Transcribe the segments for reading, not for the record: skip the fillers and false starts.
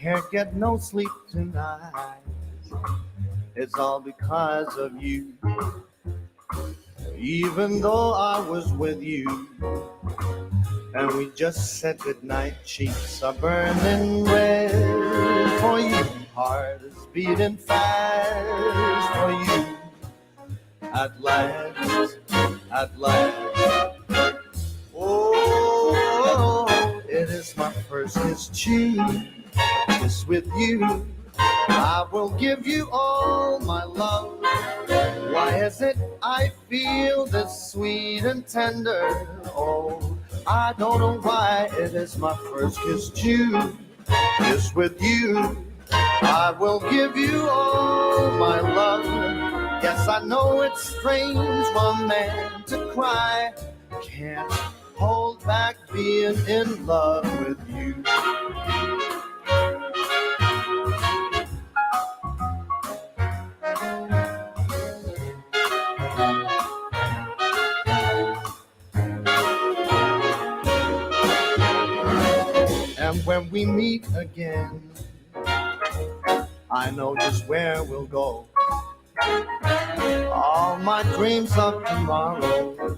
can't get no sleep tonight. It's all because of you. Even though I was with you and we just said goodnight, cheeks are burning red for you, heart is beating fast for you. At last, at last. Oh, it is my first kiss, Chu. Kiss with you. I will give you all my love. Why is it I feel this sweet and tender? Oh, I don't know why. It is my first kiss, Chu. Kiss with you. I will give you all my love. Yes, I know it's strange for a man to cry. Can't hold back being in love with you. And when we meet again, I know just where we'll go. All my dreams of tomorrow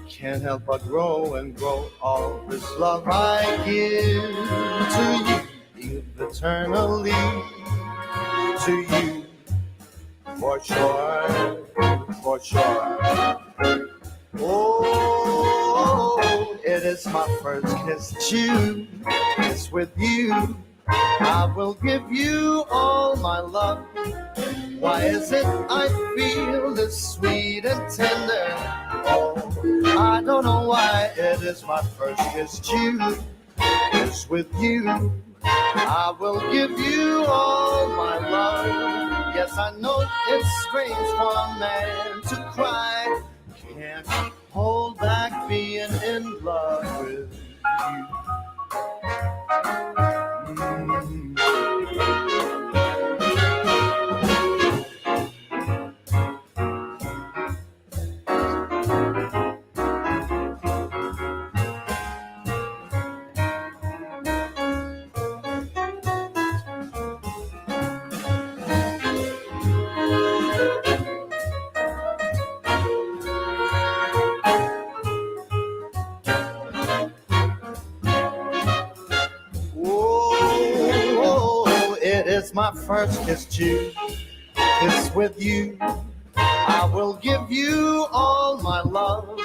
can't help but grow and grow. All this love I give to you, eternally to you, for sure, for sure. Oh, it is my first kiss, Chu. Kiss with you. I will give you all my love. Why is it I feel this sweet and tender? Oh, I don't know why. It is my first kiss, Chu. Kiss with you. I will give you all my love. Yes, I know it's strange for a man to cry. Can't hold back being in love with you. It's my first kiss, Chu. Kiss with you. I will give you all my love.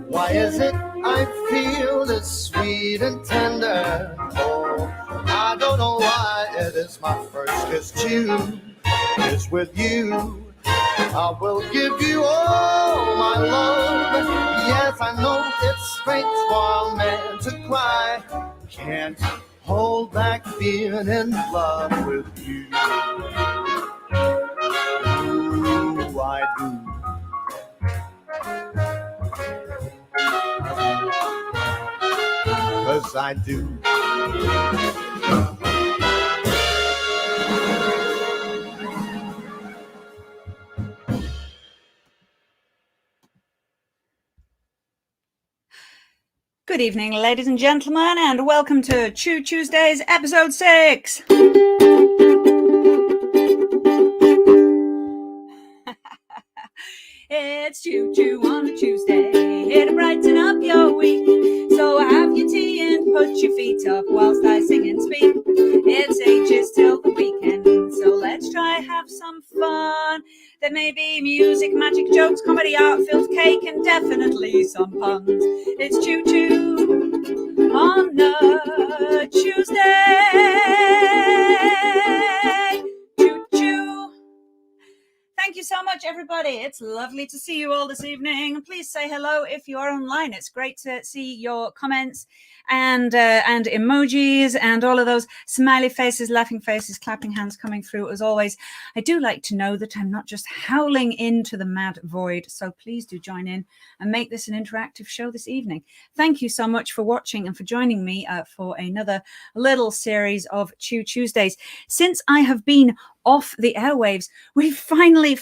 Why is it I feel this sweet and tender? Oh, I don't know why. It is my first kiss, Chu. Kiss with you. I will give you all my love. Yes, I know it's strange for a man to cry. Can't hold back being in love with you. Ooh, I do. Cause I do. Good evening, ladies and gentlemen, and welcome to Chu Tuesdays Episode SIX. It's Chu Chu on a Tuesday, here to brighten up your week. So have your tea and put your feet up whilst I sing and speak. It's ages till the weekend, so let's try have some fun. There may be music, magic, jokes, comedy, art, filled cake, and definitely some puns. It's Chu Chu on a Tuesday. Chu Chu. Thank you so much, everybody. It's lovely to see you all this evening. Please say hello if you are online. It's great to see your comments and emojis and all of those smiley faces, laughing faces, clapping hands coming through as always. I do like to know that I'm not just howling into the mad void, so please do join in and make this an interactive show this evening. Thank you so much for watching and for joining me for another little series of Chu Tuesdays. Since I have been off the airwaves. We finally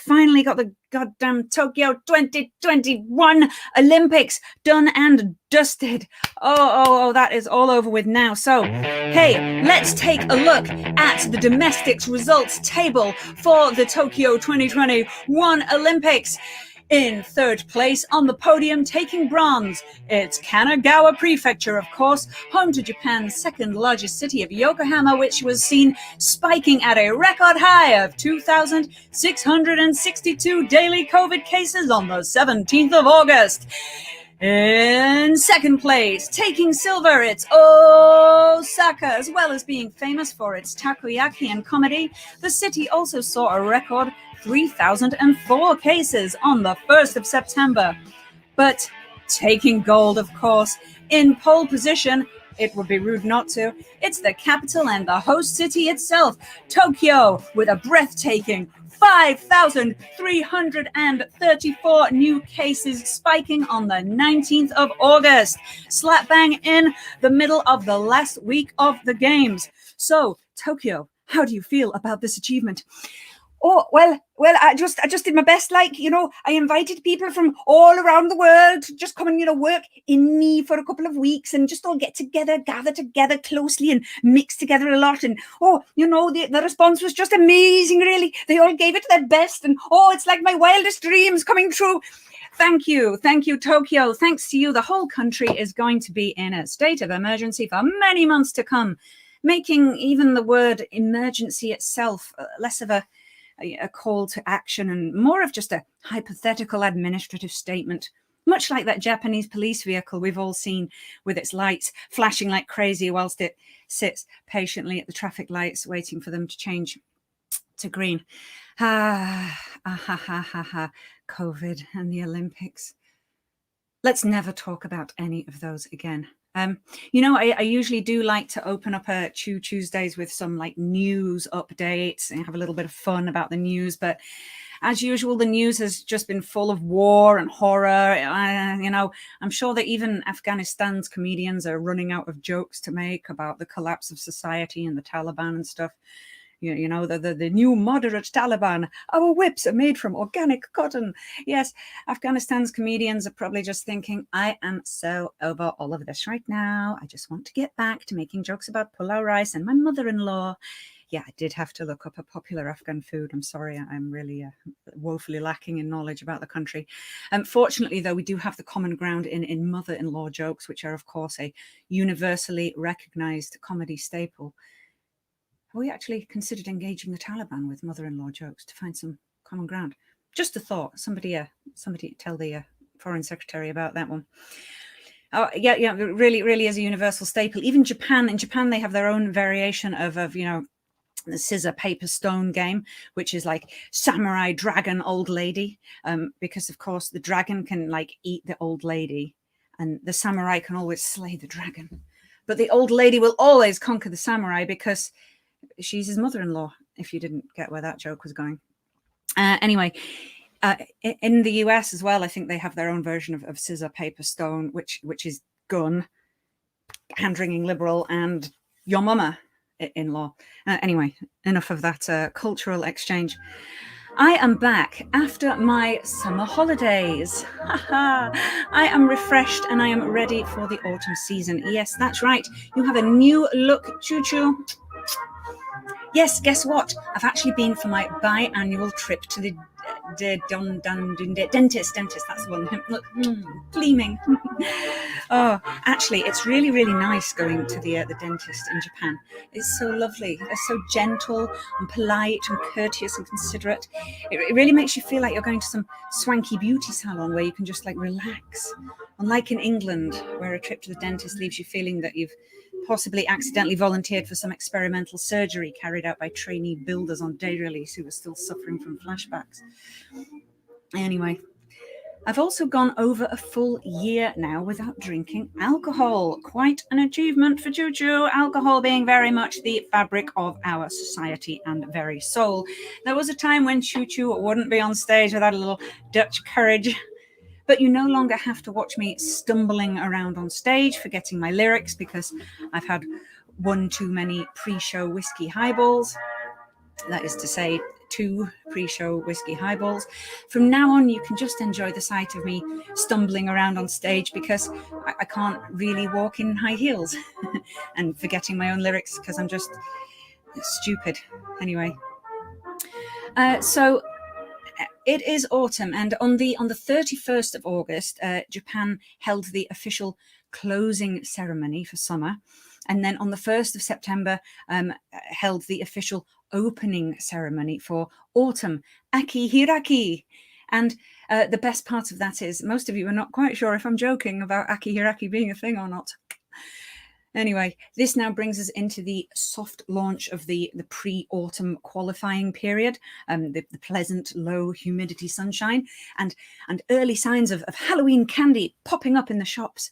got the goddamn Tokyo 2021 Olympics done and dusted. Oh, that is all over with now. So, hey, let's take a look at the domestics results table for the Tokyo 2021 Olympics. In third place on the podium, taking bronze, it's Kanagawa Prefecture, of course, home to Japan's second largest city of Yokohama, which was seen spiking at a record high of 2,662 daily COVID cases on the 17th of August. In second place, taking silver, it's Osaka. As well as being famous for its takoyaki and comedy, the city also saw a record 3,004 cases on the 1st of September. But taking gold, of course, in pole position, it would be rude not to, it's the capital and the host city itself, Tokyo, with a breathtaking 5,334 new cases spiking on the 19th of August, slap bang in the middle of the last week of the games. So, Tokyo, how do you feel about this achievement? Oh, well, I just did my best. Like, I invited people from all around the world to just come and, work in me for a couple of weeks and just all get together, gather together closely and mix together a lot. And, the response was just amazing, really. They all gave it their best. And, it's like my wildest dreams coming true. Thank you, Tokyo. Thanks to you, the whole country is going to be in a state of emergency for many months to come, making even the word emergency itself less of a call to action and more of just a hypothetical administrative statement, much like that Japanese police vehicle we've all seen with its lights flashing like crazy whilst it sits patiently at the traffic lights waiting for them to change to green. COVID and the Olympics. Let's never talk about any of those again. I usually do like to open up a Chu Tuesdays with some like news updates and have a little bit of fun about the news. But as usual, the news has just been full of war and horror. I'm sure that even Afghanistan's comedians are running out of jokes to make about the collapse of society and the Taliban and stuff. The new moderate Taliban. Our whips are made from organic cotton. Yes, Afghanistan's comedians are probably just thinking, I am so over all of this right now. I just want to get back to making jokes about pulao rice and my mother-in-law. Yeah, I did have to look up a popular Afghan food. I'm sorry, I'm really woefully lacking in knowledge about the country. Fortunately, though, we do have the common ground in mother-in-law jokes, which are, of course, a universally recognized comedy staple. Have we actually considered engaging the Taliban with mother-in-law jokes to find some common ground? Just a thought. Somebody tell the foreign secretary about that one. Oh, yeah, really is a universal staple. Even Japan. In Japan, they have their own variation of the scissor, paper, stone game, which is like samurai, dragon, old lady. Because, of course, the dragon can like eat the old lady and the samurai can always slay the dragon. But the old lady will always conquer the samurai because she's his mother-in-law, if you didn't get where that joke was going. Anyway, in the US as well, I think they have their own version of scissor, paper, stone, which is gun, hand-wringing liberal, and your mama in law. Anyway, enough of that cultural exchange. I am back after my summer holidays. I am refreshed and I am ready for the autumn season. Yes, that's right. You have a new look, Chu Chu. Yes, guess what? I've actually been for my biannual trip to the dentist. That's the one. Look, gleaming. Oh, actually, it's really, really nice going to the dentist in Japan. It's so lovely. They're so gentle and polite and courteous and considerate. It really makes you feel like you're going to some swanky beauty salon where you can just like relax. Unlike in England, where a trip to the dentist leaves you feeling that you've possibly accidentally volunteered for some experimental surgery carried out by trainee builders on day release who were still suffering from flashbacks. Anyway, I've also gone over a full year now without drinking alcohol. Quite an achievement for Chu Chu, alcohol being very much the fabric of our society and very soul. There was a time when Chu Chu wouldn't be on stage without a little Dutch courage. But you no longer have to watch me stumbling around on stage, forgetting my lyrics because I've had one too many pre-show whiskey highballs. That is to say, 2 pre-show whiskey highballs. From now on, you can just enjoy the sight of me stumbling around on stage because I can't really walk in high heels and forgetting my own lyrics because I'm just stupid. Anyway, so it is autumn, and on the 31st of August, Japan held the official closing ceremony for summer, and then on the 1st of September held the official opening ceremony for autumn, Aki Hiraki. And the best part of that is most of you are not quite sure if I'm joking about Aki Hiraki being a thing or not. Anyway, this now brings us into the soft launch of the pre-autumn qualifying period, the pleasant low humidity sunshine, and early signs of Halloween candy popping up in the shops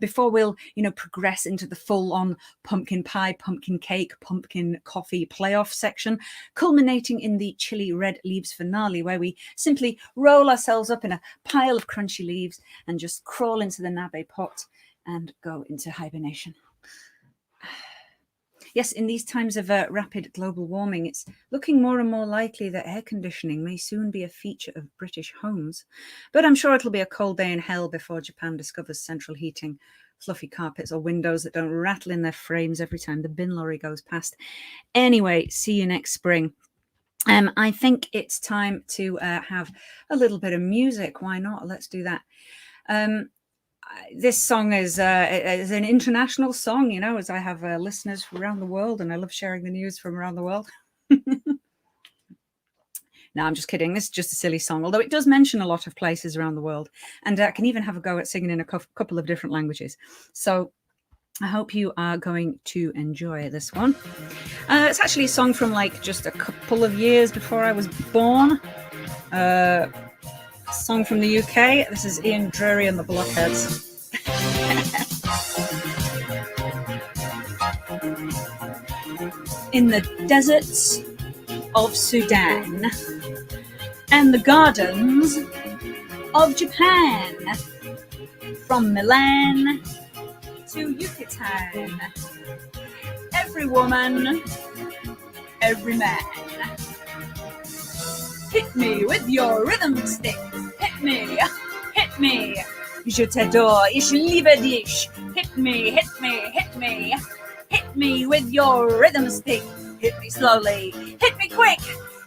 before we'll progress into the full-on pumpkin pie, pumpkin cake, pumpkin coffee playoff section, culminating in the chilly red leaves finale, where we simply roll ourselves up in a pile of crunchy leaves and just crawl into the nabe pot and go into hibernation. Yes, in these times of rapid global warming, it's looking more and more likely that air conditioning may soon be a feature of British homes. But I'm sure it'll be a cold day in hell before Japan discovers central heating, fluffy carpets, or windows that don't rattle in their frames every time the bin lorry goes past. Anyway, see you next spring. I think it's time to have a little bit of music. Why not? Let's do that. This song is an international song, as I have listeners from around the world, and I love sharing the news from around the world. No, I'm just kidding. This is just a silly song, although it does mention a lot of places around the world, and I can even have a go at singing in a couple of different languages. So I hope you are going to enjoy this one. It's actually a song from just a couple of years before I was born. Song from the UK. This is Ian Drury and the Blockheads. In the deserts of Sudan and the gardens of Japan, from Milan to Yucatan, every woman, every man, hit me with your rhythm stick. Hit me, hit me. Je t'adore, ich liebe dich. Hit me, hit me, hit me. Hit me with your rhythm stick. Hit me slowly. Hit me quick.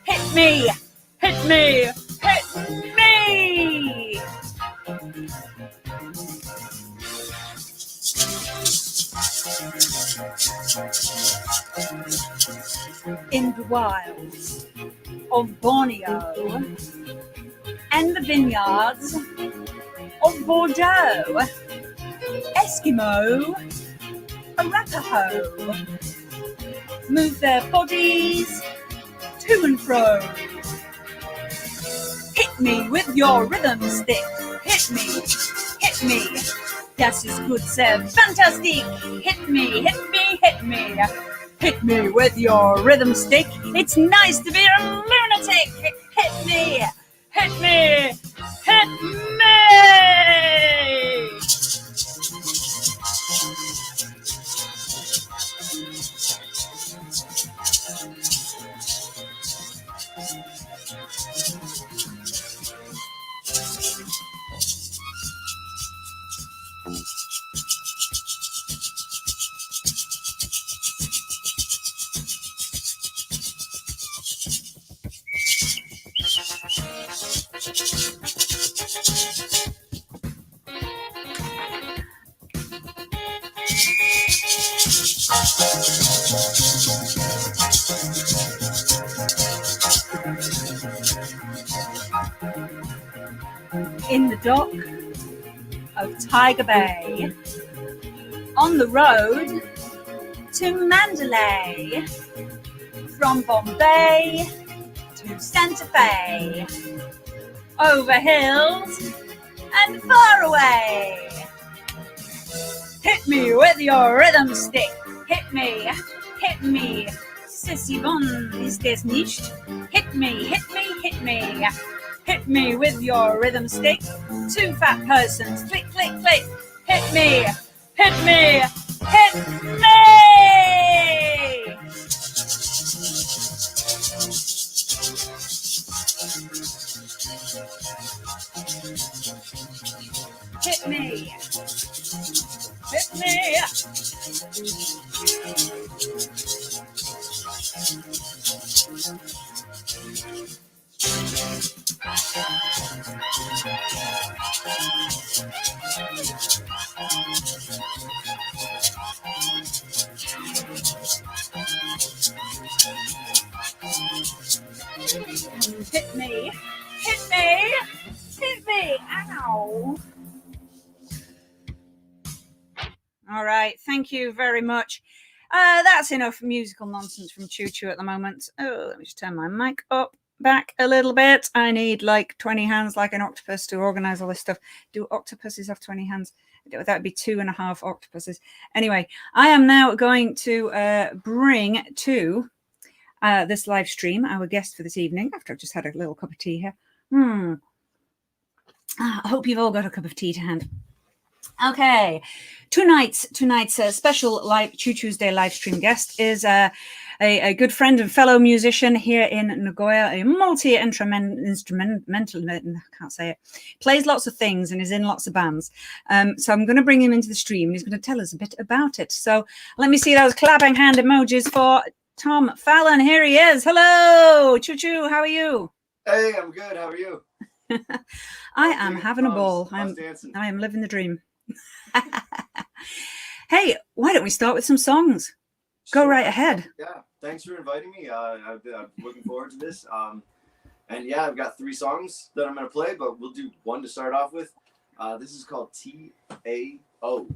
Hit me, hit me, hit me. In the wilds of Borneo and the vineyards of Bordeaux, Eskimo, Arapaho move their bodies to and fro. Hit me with your rhythm stick. Hit me, hit me. Das ist gut, sehr fantastic. Hit me, hit me, hit me. Hit me with your rhythm stick. It's nice to be a lunatic. Hit me, hit me, hit me. In the dock of Tiger Bay, on the road to Mandalay, from Bombay to Santa Fe, over hills and far away. Hit me with your rhythm stick. Hit me, Sissy Bon ist das nicht? Hit me, hit me, hit me. Hit me with your rhythm stick. Two fat persons, click, click, click. Hit me, hit me, hit me. Hit me. Hit me. Hit me. Hit me. Hit me. Ow. All right. Thank you very much. That's enough musical nonsense from Chu Chu at the moment. Oh, let me just turn my mic up back a little bit. I need like 20 hands like an octopus to organize all this stuff. Do octopuses have 20 hands? That would be 2.5 octopuses. Anyway, I am now going to bring to this live stream our guest for this evening, after I've just had a little cup of tea here. I hope you've all got a cup of tea to hand. Okay, tonight's special live Chu Tuesday live stream guest is a good friend and fellow musician here in Nagoya, a multi-instrumentalist, I can't say it, plays lots of things and is in lots of bands. So I'm going to bring him into the stream and he's going to tell us a bit about it. So let me see those clapping hand emojis for Tom Fallon. Here he is. Hello, Chu Chu, how are you? Hey, I'm good. How are you? I am having a ball. I am living the dream. Hey, why don't we start with some songs? Go right ahead. Yeah, thanks for inviting me. I'm looking forward to this. And yeah, I've got 3 songs that I'm going to play, but we'll do one to start off with. This is called T-A-O.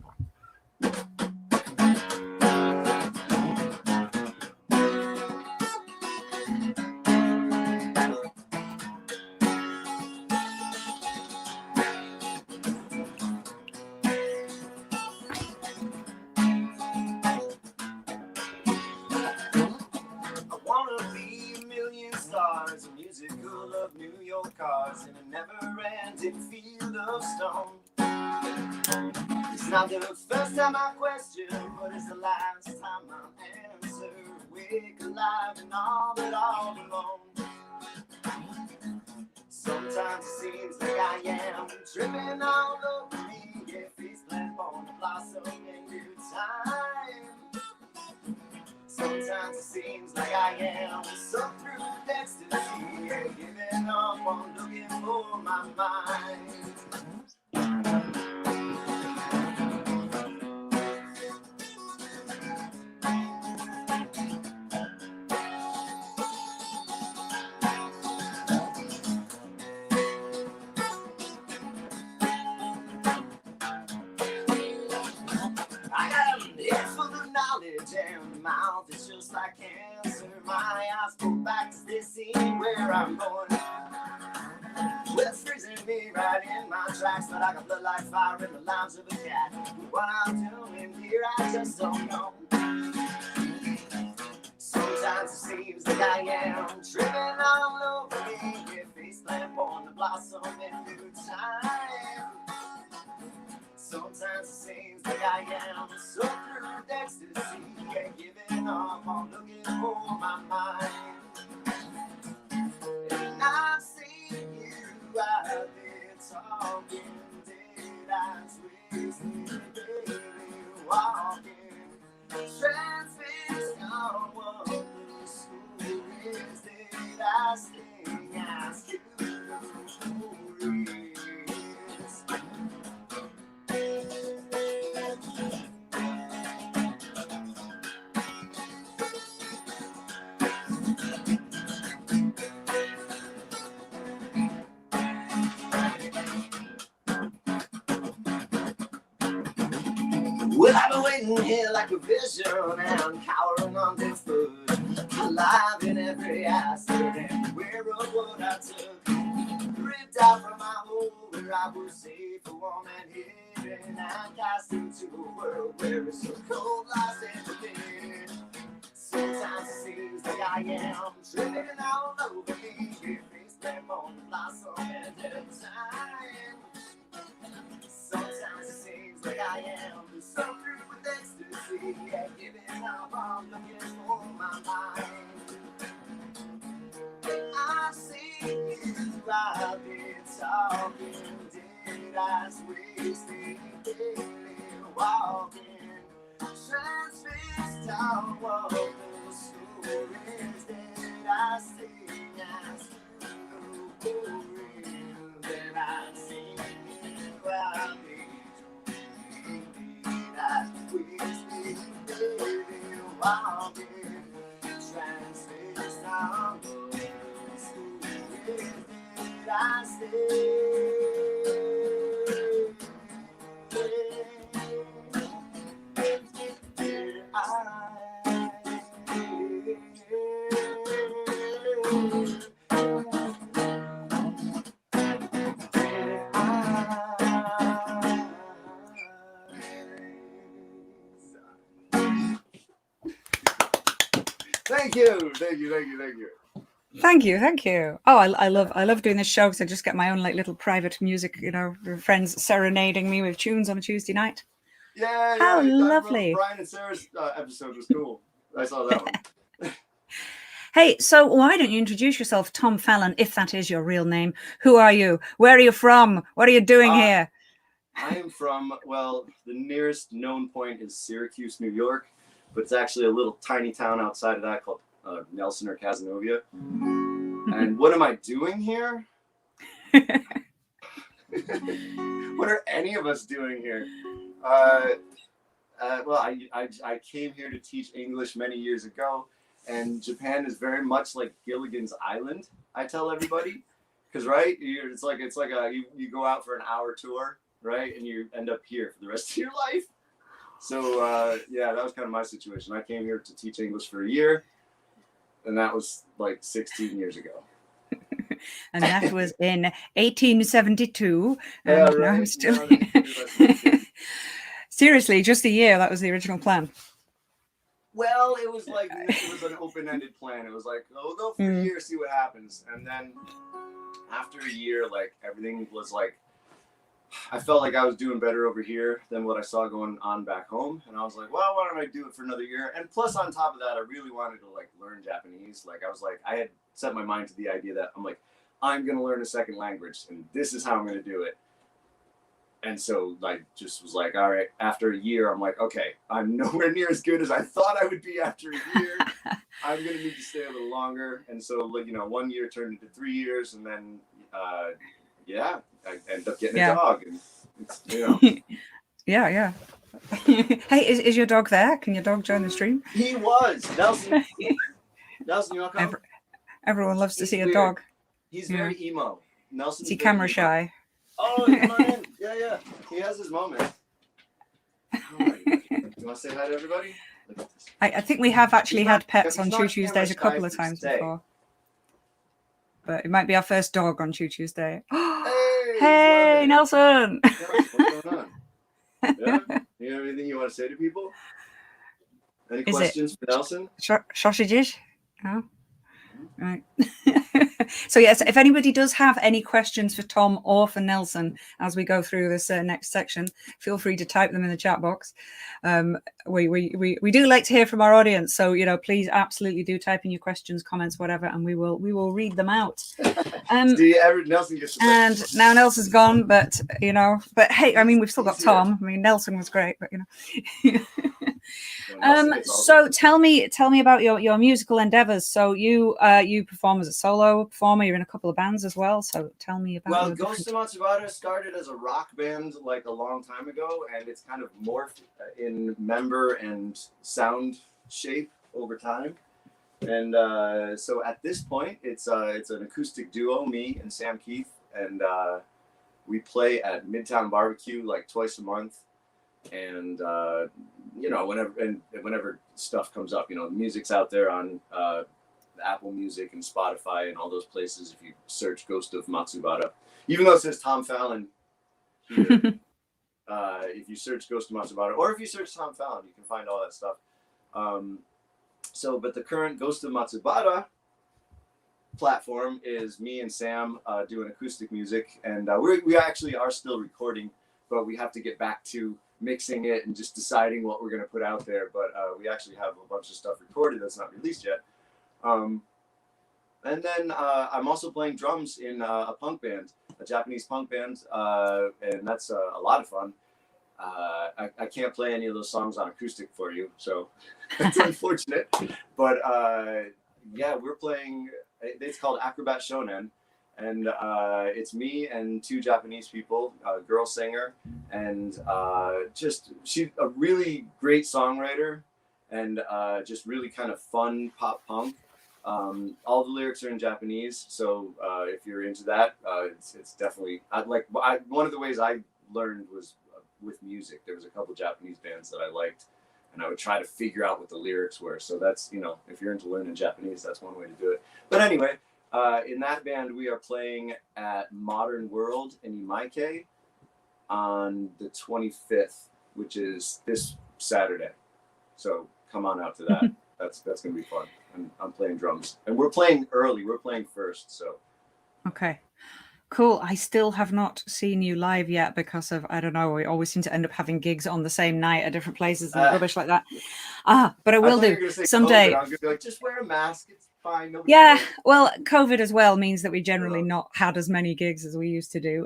Of New York cars in a never-ending field of stone. It's not the first time I question, but it's the last time I'll answer. Awake, alive, and all but all alone. Sometimes it seems like I am tripping all over me. Yeah, face plant on the blossom in due time. Sometimes it seems like I am so through with ecstasy, yeah, giving up on looking for my mind. I got a head full of knowledge and mouth is just like cancer. My eyes go back to this scene where I'm going. Well, it's freezing me right in my tracks, but I got blood like fire in the lungs of a cat. What I'm doing here, I just don't know. Sometimes it seems like I am tripping all over me. Yeah, face lamp on the blossom in due time. Sometimes it seems like I am so through with ecstasy, yeah, giving up on looking for my mind. And I've seen you out there talking, did I twisted, baby, walking, transfixed on one of the stories that I sing, ask you stories. Well, I've been waiting here like a vision and cowering underfoot, alive in every aspect and aware of what I took. Ripped out from my home where I was safe for warm and hidden, and cast into a world where it's so cold, lost and forbidden. Sometimes it seems like I am tripping all over me, your face lamp on the blossom at the time. Sometimes it seems like I am so through with ecstasy, yeah, giving up on looking for my mind. I've seen you out there talking, did as we sleep, walking, transfixed down what the stories that I sing as the glory that I sing while as we sleep, walking, transfixed down what the stories that I sing. Thank you. Thank you. Oh, I love doing this show because I just get my own like little private music, you know, friends serenading me with tunes on a Tuesday night. Yeah. How lovely. Brian and Sarah's episode was cool. I saw that one. Hey, so why don't you introduce yourself, Tom Fallon, if that is your real name? Who are you? Where are you from? What are you doing here? I am from, well, the nearest known point is Syracuse, New York, but it's actually a little tiny town outside of that called Nelson or Casanova. And what am I doing here? What are any of us doing here? Well, I came here to teach English many years ago, and Japan is very much like Gilligan's Island. I tell everybody, because right, it's like you go out for an hour tour, right, and you end up here for the rest of your life. So yeah, that was kind of my situation. I came here to teach English for a year, and that was like 16 years ago. And that was in 1872. Yeah, No, right. I'm still... No, Seriously, just a year. That was the original plan. Well, it was like, it was an open-ended plan. It was like, oh, we'll go for a year, see what happens. And then after a year, like everything was like, I felt like I was doing better over here than what I saw going on back home. And I was like, well, why don't I do it for another year? And plus on top of that, I really wanted to like learn Japanese. Like I was like, I had set my mind to the idea that I'm like, I'm going to learn a second language and this is how I'm going to do it. And so like, just was like, all right, after a year, I'm like, okay, I'm nowhere near as good as I thought I would be after a year. I'm going to need to stay a little longer. And so like, 1 year turned into 3 years. And then, yeah, I ended up getting a dog. And it's, Yeah. Hey, is your dog there? Can your dog join the stream? He was. Nelson, you want to come? Everyone loves to see weird. A dog. He's very emo. Nelson. Is he camera shy? Oh, come on in. Yeah. He has his moments. Oh my God. You want to say hi to everybody? Look at this. I think we have actually had pets on Chu Tuesdays a couple of times before. But it might be our first dog on Chu Tuesday. Hey, Nelson! What's going on? Yeah? You have anything you want to say to people? Any questions for Nelson? Sausages? No? Right. So yes, if anybody does have any questions for Tom or for Nelson as we go through this next section, feel free to type them in the chat box. We do like to hear from our audience, so please absolutely do type in your questions, comments, whatever, and we will read them out. Nelson gets and now Nelson's gone, but hey, I mean we've still got Tom. I mean Nelson was great, but so tell me about your musical endeavors. So you perform as a solo performer. You're in a couple of bands as well. So tell me about. Well, Ghost of Matsubara started as a rock band like a long time ago, and it's kind of morphed in member and sound shape over time. And so at this point, it's an acoustic duo, me and Sam Keith, and we play at Midtown Barbecue like twice a month. And whenever stuff comes up, the music's out there on Apple Music and Spotify and all those places. If you search Ghost of Matsubara, even though it says Tom Fallon here, if you search Ghost of Matsubara, or if you search Tom Fallon, you can find all that stuff. But the current Ghost of Matsubara platform is me and Sam doing acoustic music, and we actually are still recording, but we have to get back to mixing it and just deciding what we're going to put out there. But we actually have a bunch of stuff recorded that's not released yet. And then I'm also playing drums in a punk band. a Japanese punk band, and that's a lot of fun. I can't play any of those songs on acoustic for you, so it's unfortunate. But yeah, we're playing. It's called Acrobat Shonen, and it's me and two Japanese people, a girl singer, and just she's a really great songwriter, and just really kind of fun pop punk. All the lyrics are in Japanese, so if you're into that, it's definitely. One of the ways I learned was with music. There was a couple Japanese bands that I liked, and I would try to figure out what the lyrics were. So that's, if you're into learning Japanese, that's one way to do it. But anyway, in that band, we are playing at Modern World in Imaike on the 25th, which is this Saturday. So come on out to that. That's going to be fun. I'm playing drums, and we're playing early. We're playing first. So. Okay. Cool. I still have not seen you live yet because of, I don't know, we always seem to end up having gigs on the same night at different places and rubbish like that. But I will do someday. I'm going to be like, just wear a mask. It's fine. Nobody Yeah. cares. Well, COVID as well means that we generally not had as many gigs as we used to do.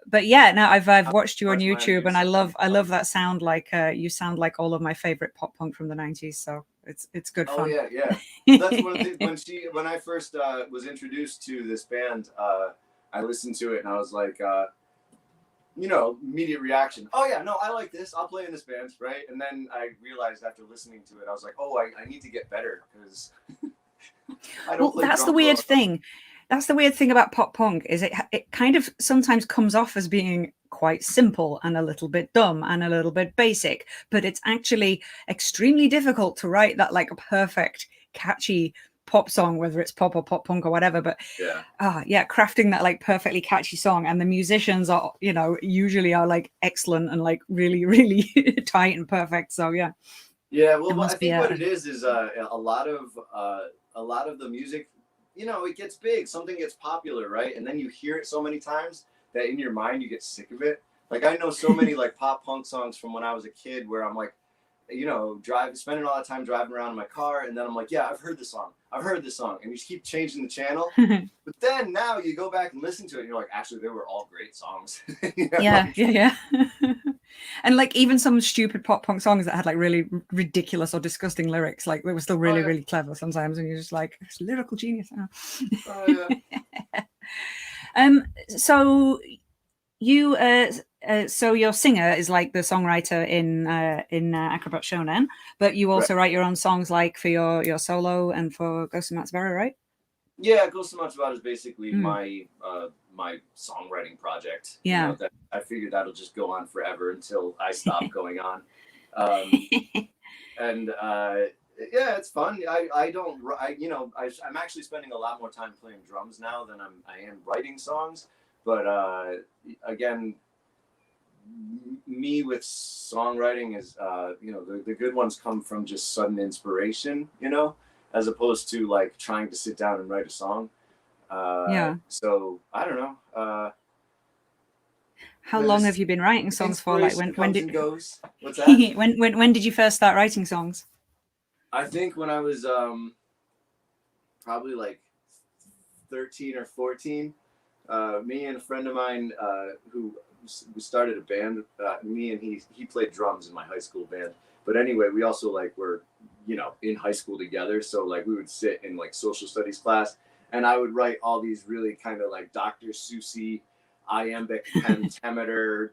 But yeah, no, I've watched you on YouTube, and I love that sound. Like you sound like all of my favorite pop punk from the 90s. So it's good fun. Oh yeah. That's one of the things when I first was introduced to this band, I listened to it and I was like, immediate reaction. Oh yeah, no, I like this. I'll play in this band, right? And then I realized after listening to it, I was like, oh, I need to get better because I don't. Well, that's the weird thing. That's the weird thing about pop punk is it kind of sometimes comes off as being quite simple and a little bit dumb and a little bit basic, but it's actually extremely difficult to write that like a perfect, catchy pop song, whether it's pop or pop punk or whatever. But crafting that like perfectly catchy song, and the musicians are, usually are like excellent and like really, really tight and perfect. So yeah. Yeah, well, I think what it is a lot of the music. It gets big, something gets popular, right? And then you hear it so many times that in your mind you get sick of it. Like I know so many like pop punk songs from when I was a kid where I'm like, spending a lot of time driving around in my car, and then I'm like, yeah, I've heard this song, and you just keep changing the channel. But then now you go back and listen to it, and you're like, actually, they were all great songs. Yeah. And like even some stupid pop punk songs that had like really ridiculous or disgusting lyrics, like they were still really, really clever sometimes, and you're just like, it's lyrical genius. So you so your singer is like the songwriter in Acrobat Shonen, but you also write your own songs like for your solo and for Ghost of Matsubara, right? Yeah, Ghost of Matsubara is basically my songwriting project. Yeah. That I figured that'll just go on forever until I stop going on. And yeah, it's fun. I'm actually spending a lot more time playing drums now than I am writing songs. But again, me with songwriting is the good ones come from just sudden inspiration, as opposed to like trying to sit down and write a song. So I don't know. How long have you been writing songs for? Like when did goes? What's that? when did you first start writing songs? I think when I was probably like 13 or 14. Me and a friend of mine who started a band. Me and he played drums in my high school band. But anyway, we also like were in high school together. So like we would sit in like social studies class, and I would write all these really kind of like Dr. Seussy, iambic pentameter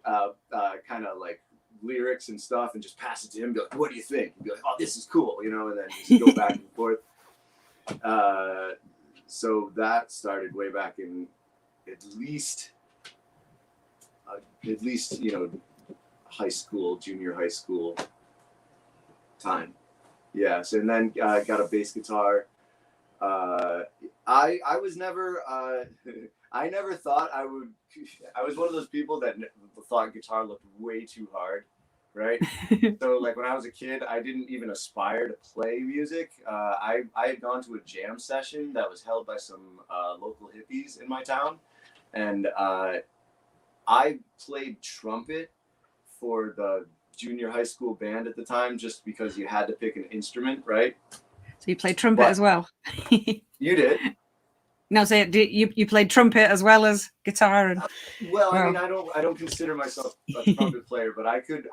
kind of like lyrics and stuff, and just pass it to him. And be like, what do you think? And be like, oh, this is cool, and then just go back and forth. So that started way back in at least high school, junior high school time. Yeah. So and then I got a bass guitar. I was never I never thought I would. I was one of those people that thought guitar looked way too hard, right? So like when I was a kid, I didn't even aspire to play music. I had gone to a jam session that was held by some local hippies in my town, and I played trumpet for the junior high school band at the time, just because you had to pick an instrument, right? So you played trumpet as well. You did. No, so you played trumpet as well as guitar, and Well, I wow. mean, I don't consider myself a trumpet player, but I could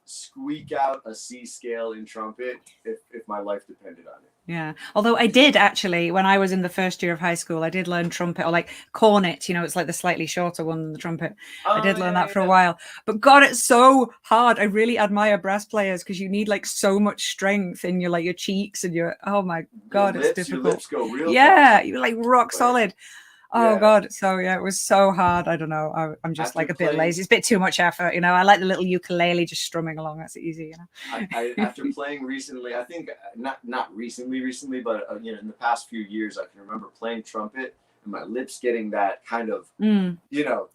squeak out a C scale in trumpet if my life depended on it. Yeah. Although I did actually, when I was in the first year of high school, I did learn trumpet, or like cornet, it's like the slightly shorter one than the trumpet. I did learn that for a while. But God, it's so hard. I really admire brass players because you need like so much strength in your cheeks and oh my God, it's difficult. Your lips go real fast. You're like rock solid. Oh yeah. God. So yeah, it was so hard. I don't know. I'm just like a bit lazy. It's a bit too much effort. I like the little ukulele just strumming along. That's easy. I after playing recently, I think not recently, but in the past few years, I can remember playing trumpet and my lips getting that kind of,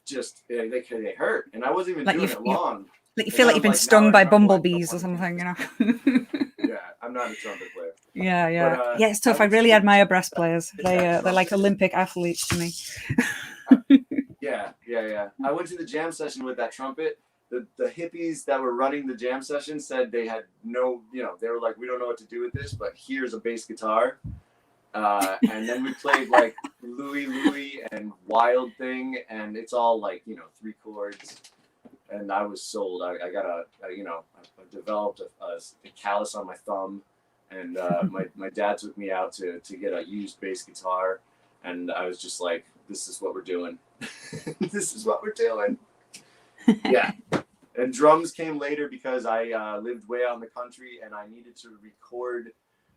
just they hurt, and I wasn't even like doing it long. Like you feel like you've been stung by bumblebees or something, Yeah, I'm not a trumpet player. Yeah. But, it's tough. I really admire brass players. They're like Olympic athletes to me. Yeah. I went to the jam session with that trumpet. The hippies that were running the jam session said they had they were like, we don't know what to do with this, but here's a bass guitar. And then we played like Louie and Wild Thing, and it's all like 3 chords. And I was sold. I developed a callus on my thumb, and my dad took me out to get a used bass guitar, and I was just like, this is what we're doing. This is what we're doing. Yeah. And drums came later because I lived way out in the country, and I needed to record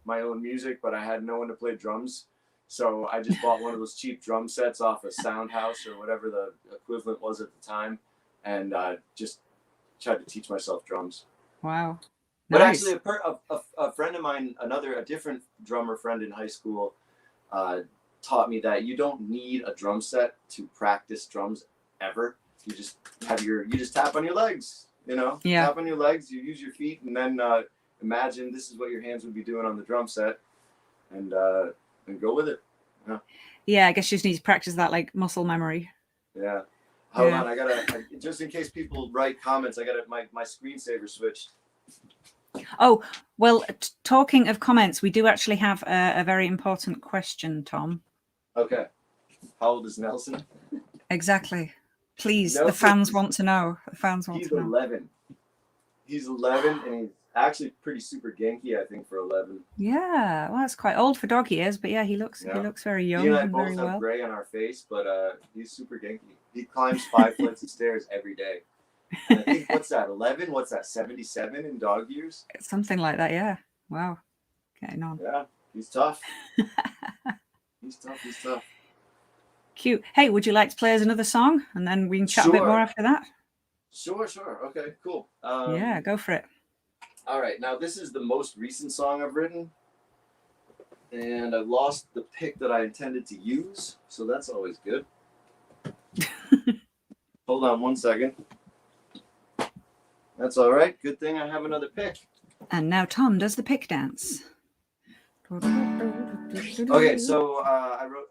my own music, but I had no one to play drums. So I just bought one of those cheap drum sets off a Soundhouse or whatever the equivalent was at the time, and just tried to teach myself drums. Wow. But actually, a friend of mine, a different drummer friend in high school, taught me that you don't need a drum set to practice drums ever. You just tap on your legs, tap on your legs, you use your feet, and then imagine this is what your hands would be doing on the drum set, and go with it. Yeah, I guess you just need to practice that like muscle memory. Yeah. Hold on, I gotta just in case people write comments, I gotta my screensaver switched. Oh, well, talking of comments, we do actually have a very important question, Tom. Okay. How old is Nelson? Exactly. Please, Nelson, the fans want to know. He's 11. He's 11, and he's actually pretty super genki, I think, for 11. Yeah, well, that's quite old for dog years, but yeah, he looks very young. He and I and both very have well. gray on our face, but he's super genki. He climbs 5 flights of stairs every day. And I think, what's that, 11? What's that, 77 in dog years? Something like that, yeah. Wow. Getting on. Yeah, he's tough. He's tough. Cute. Hey, would you like to play us another song? And then we can chat a bit more after that? Sure. Okay, cool. Yeah, go for it. All right, now this is the most recent song I've written. And I lost the pick that I intended to use, so that's always good. Hold on 1 second. That's all right. Good thing I have another pick. And now Tom does the pick dance. Okay, so I wrote,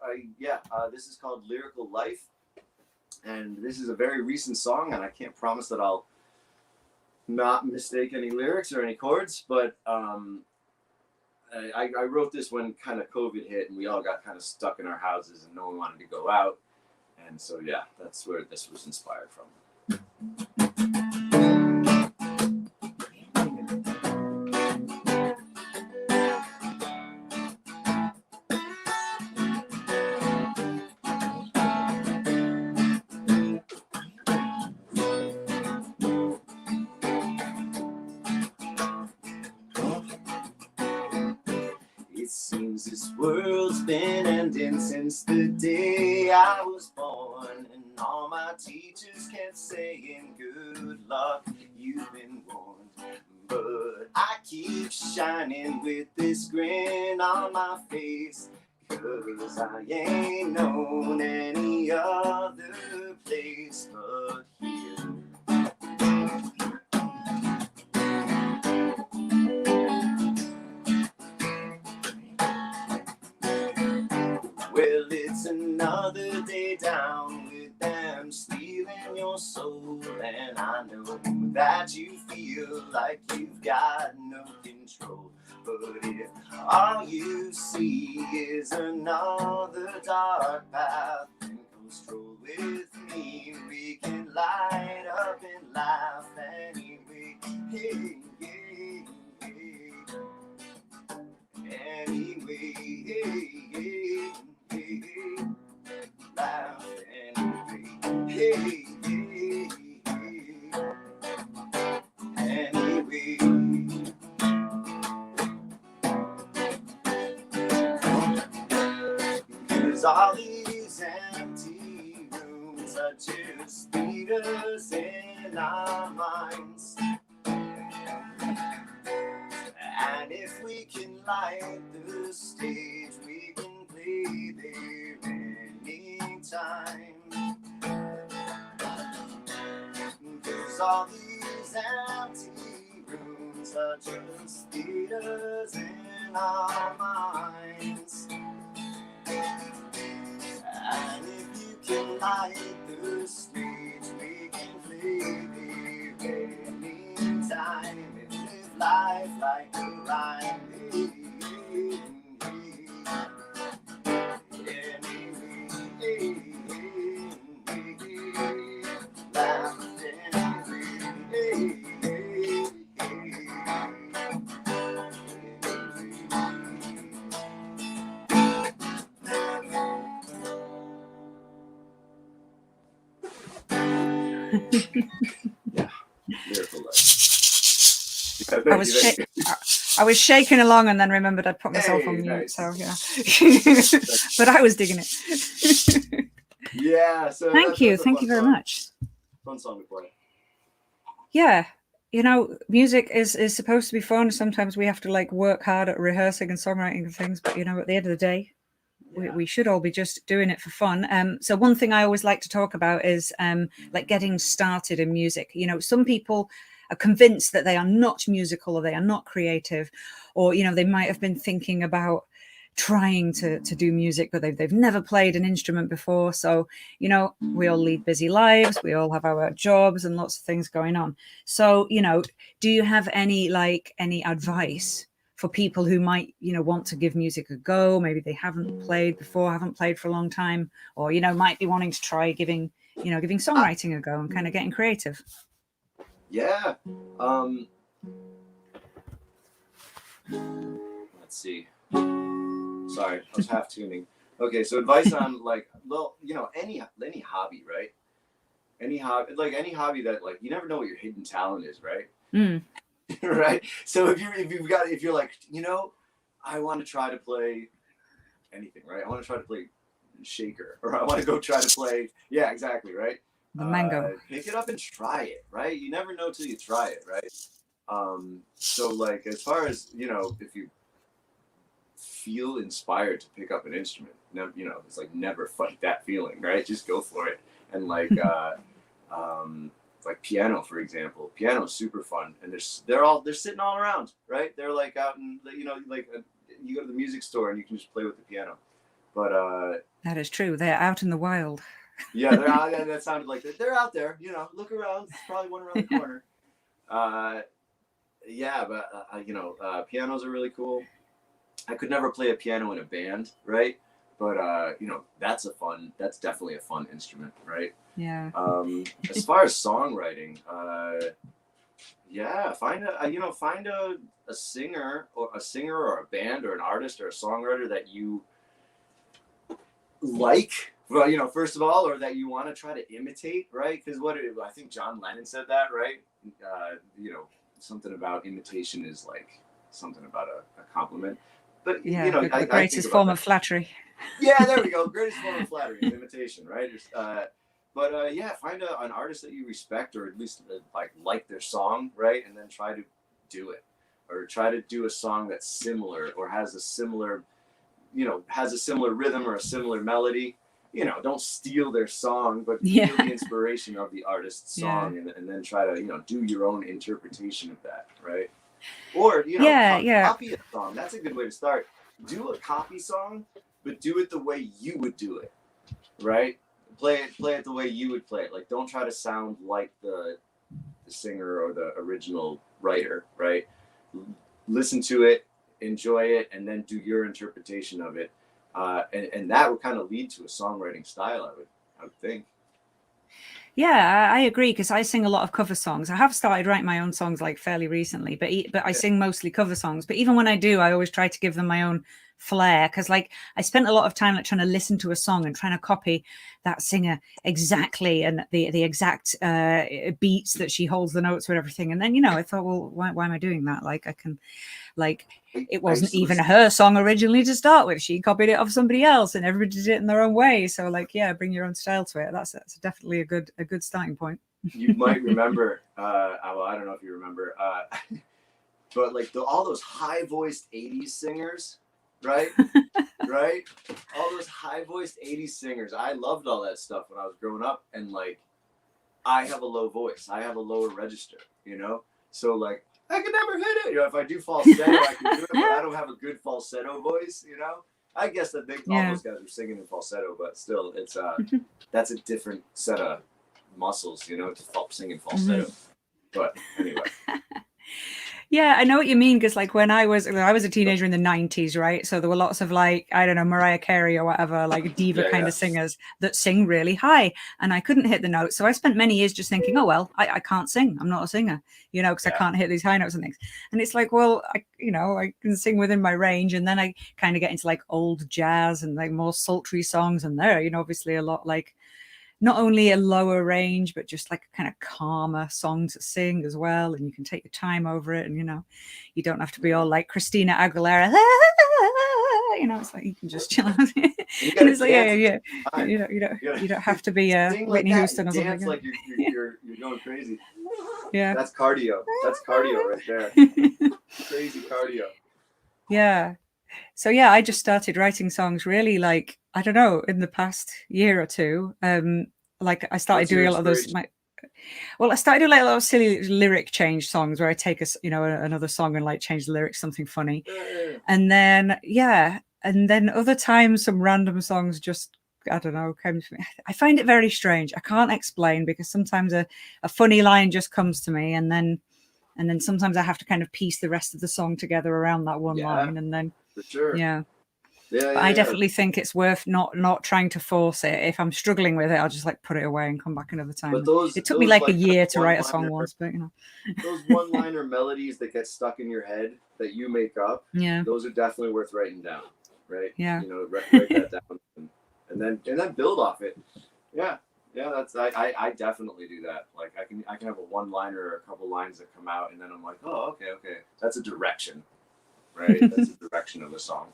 this is called Lyrical Life. And this is a very recent song, and I can't promise that I'll not mistake any lyrics or any chords, but I wrote this when kind of COVID hit and we all got kind of stuck in our houses and no one wanted to go out. And so, yeah, that's where this was inspired from. It seems this world's been ending since the day I was born, and all my teachers kept saying, good luck, you've been warned. But I keep shining with this grin on my face, 'cause I ain't known any other place but here. Well, it's another day down with them stealing your soul, and I know that you feel like you've got no control But if all you see is another dark path, then come stroll with me. We can light up and laugh anyway. Hey, hey, hey. Anyway, hey, hey, hey, hey. Laugh anyway. Hey, hey, hey. Anyway. Cause all these empty rooms are just leaders in our minds. And if we can light the stage, we can play there anytime. Cause all these empty rooms are just theaters in our minds. And if you can light the stage, we can play there anytime. And live life like a rhyme. Yeah, miracle life. I was shaking along and then remembered I'd put myself on mute. Nice. So yeah, but I was digging it. Yeah. So thank you very much. Fun song to play. Yeah, you know, music is supposed to be fun. Sometimes we have to like work hard at rehearsing and songwriting and things, but you know, at the end of the day, we should all be just doing it for fun. So one thing I always like to talk about is like getting started in music. You know, some people are convinced that they are not musical or they are not creative, or, you know, they might have been thinking about trying to do music, but they've never played an instrument before. So, you know, we all lead busy lives. We all have our jobs and lots of things going on. So, you know, do you have any advice for people who might, you know, want to give music a go? Maybe they haven't played before, haven't played for a long time, or, you know, might be wanting to try giving songwriting a go and kind of getting creative. Yeah. Let's see. Sorry, I was half tuning. Okay, so advice on like, well, you know, any hobby, right? Any hobby that like you never know what your hidden talent is, right? Mm. Right. So if you're like, you know, I want to try to play anything, right? I want to try to play shaker, or I want to go try to play. Yeah, exactly, right. The mango. Pick it up and try it, right? You never know till you try it, right? So like, as far as, you know, if you feel inspired to pick up an instrument, you know, it's like never fight that feeling, right? Just go for it. And like, like piano, for example, piano is super fun, and they're sitting all around, right? They're like out in, you know, like you go to the music store and you can just play with the piano. But that is true. They're out in the wild. Yeah, they're out. That sounded like they're out there. You know, look around. There's probably one around the corner. Yeah, but you know, pianos are really cool. I could never play a piano in a band, right? But you know, that's definitely a fun instrument, right? Yeah. As far as songwriting, yeah, find a singer or a band or an artist or a songwriter that you like. Well, you know, first of all, or that you want to try to imitate, right? Because I think John Lennon said that, right? You know, something about imitation is like something about a compliment. But yeah, you know, the greatest form of flattery. Yeah, there we go. Greatest form of flattery is imitation, right? But yeah, find an artist that you respect, or at least like their song, right? And then try to do it, or try to do a song that's similar or has a similar rhythm or a similar melody. You know, don't steal their song, but steal the inspiration of the artist's song, and then try to, you know, do your own interpretation of that, right? Or, you know, copy a song. That's a good way to start. Do a copy song, but do it the way you would do it, right? Play it the way you would play it. Like, don't try to sound like the singer or the original writer, right? Listen to it, enjoy it, and then do your interpretation of it. And that would kind of lead to a songwriting style, I would think. Yeah, I agree, because I sing a lot of cover songs. I have started writing my own songs like fairly recently, but I sing mostly cover songs. But even when I do, I always try to give them my own flair, because like I spent a lot of time like trying to listen to a song and trying to copy that singer exactly, and the exact beats that she holds the notes with, everything. And then, you know, I thought, well, why am I doing that? Like I can, like, it wasn't even her song originally to start with. She copied it off somebody else, and everybody did it in their own way. So like, yeah, bring your own style to it. That's definitely a good starting point. You might remember, well, I don't know if you remember, but like all those high-voiced 80s singers, right? Right? All those high-voiced 80s singers. I loved all that stuff when I was growing up. And like, I have a low voice. I have a lower register, you know? So like, I can never hit it. You know, if I do falsetto, I can do it, but I don't have a good falsetto voice, you know? I guess that all those guys are singing in falsetto, but still, it's that's a different set of muscles, you know, to sing in falsetto. But anyway. Yeah, I know what you mean, because like when I was a teenager in the 90s, right? So there were lots of like, I don't know, Mariah Carey or whatever, like diva kind of singers that sing really high, and I couldn't hit the notes. So I spent many years just thinking, oh, well, I can't sing. I'm not a singer, you know, because I can't hit these high notes and things. And it's like, well, I can sing within my range. And then I kind of get into like old jazz and like more sultry songs. And there, you know, obviously a lot like, not only a lower range, but just like a kind of calmer song to sing as well. And you can take your time over it. And, you know, you don't have to be all like Christina Aguilera. You know, it's like you can just chill out. It's like, you don't have to be Whitney Houston or something. Dance like you're going crazy. Yeah. That's cardio. That's cardio right there. Crazy cardio. Yeah. So yeah, I just started writing songs really like, I don't know, in the past year or two. Like I started doing a lot of those. I started doing like a lot of silly lyric change songs where I take another song and like change the lyrics, something funny. And then, and then other times some random songs just, I don't know, came to me. I find it very strange. I can't explain, because sometimes a funny line just comes to me, and then sometimes I have to kind of piece the rest of the song together around that one line. And then, for sure. But I definitely think it's worth not trying to force it. If I'm struggling with it, I'll just like put it away and come back another time. But it took me like a year to write a song once, but you know. Those one-liner melodies that get stuck in your head that you make up, those are definitely worth writing down, right? Yeah. You know, write that down and then build off it. Yeah. Yeah, that's I definitely do that. Like I can have a one-liner or a couple lines that come out, and then I'm like, oh, okay. That's a direction, right? That's a direction of a song.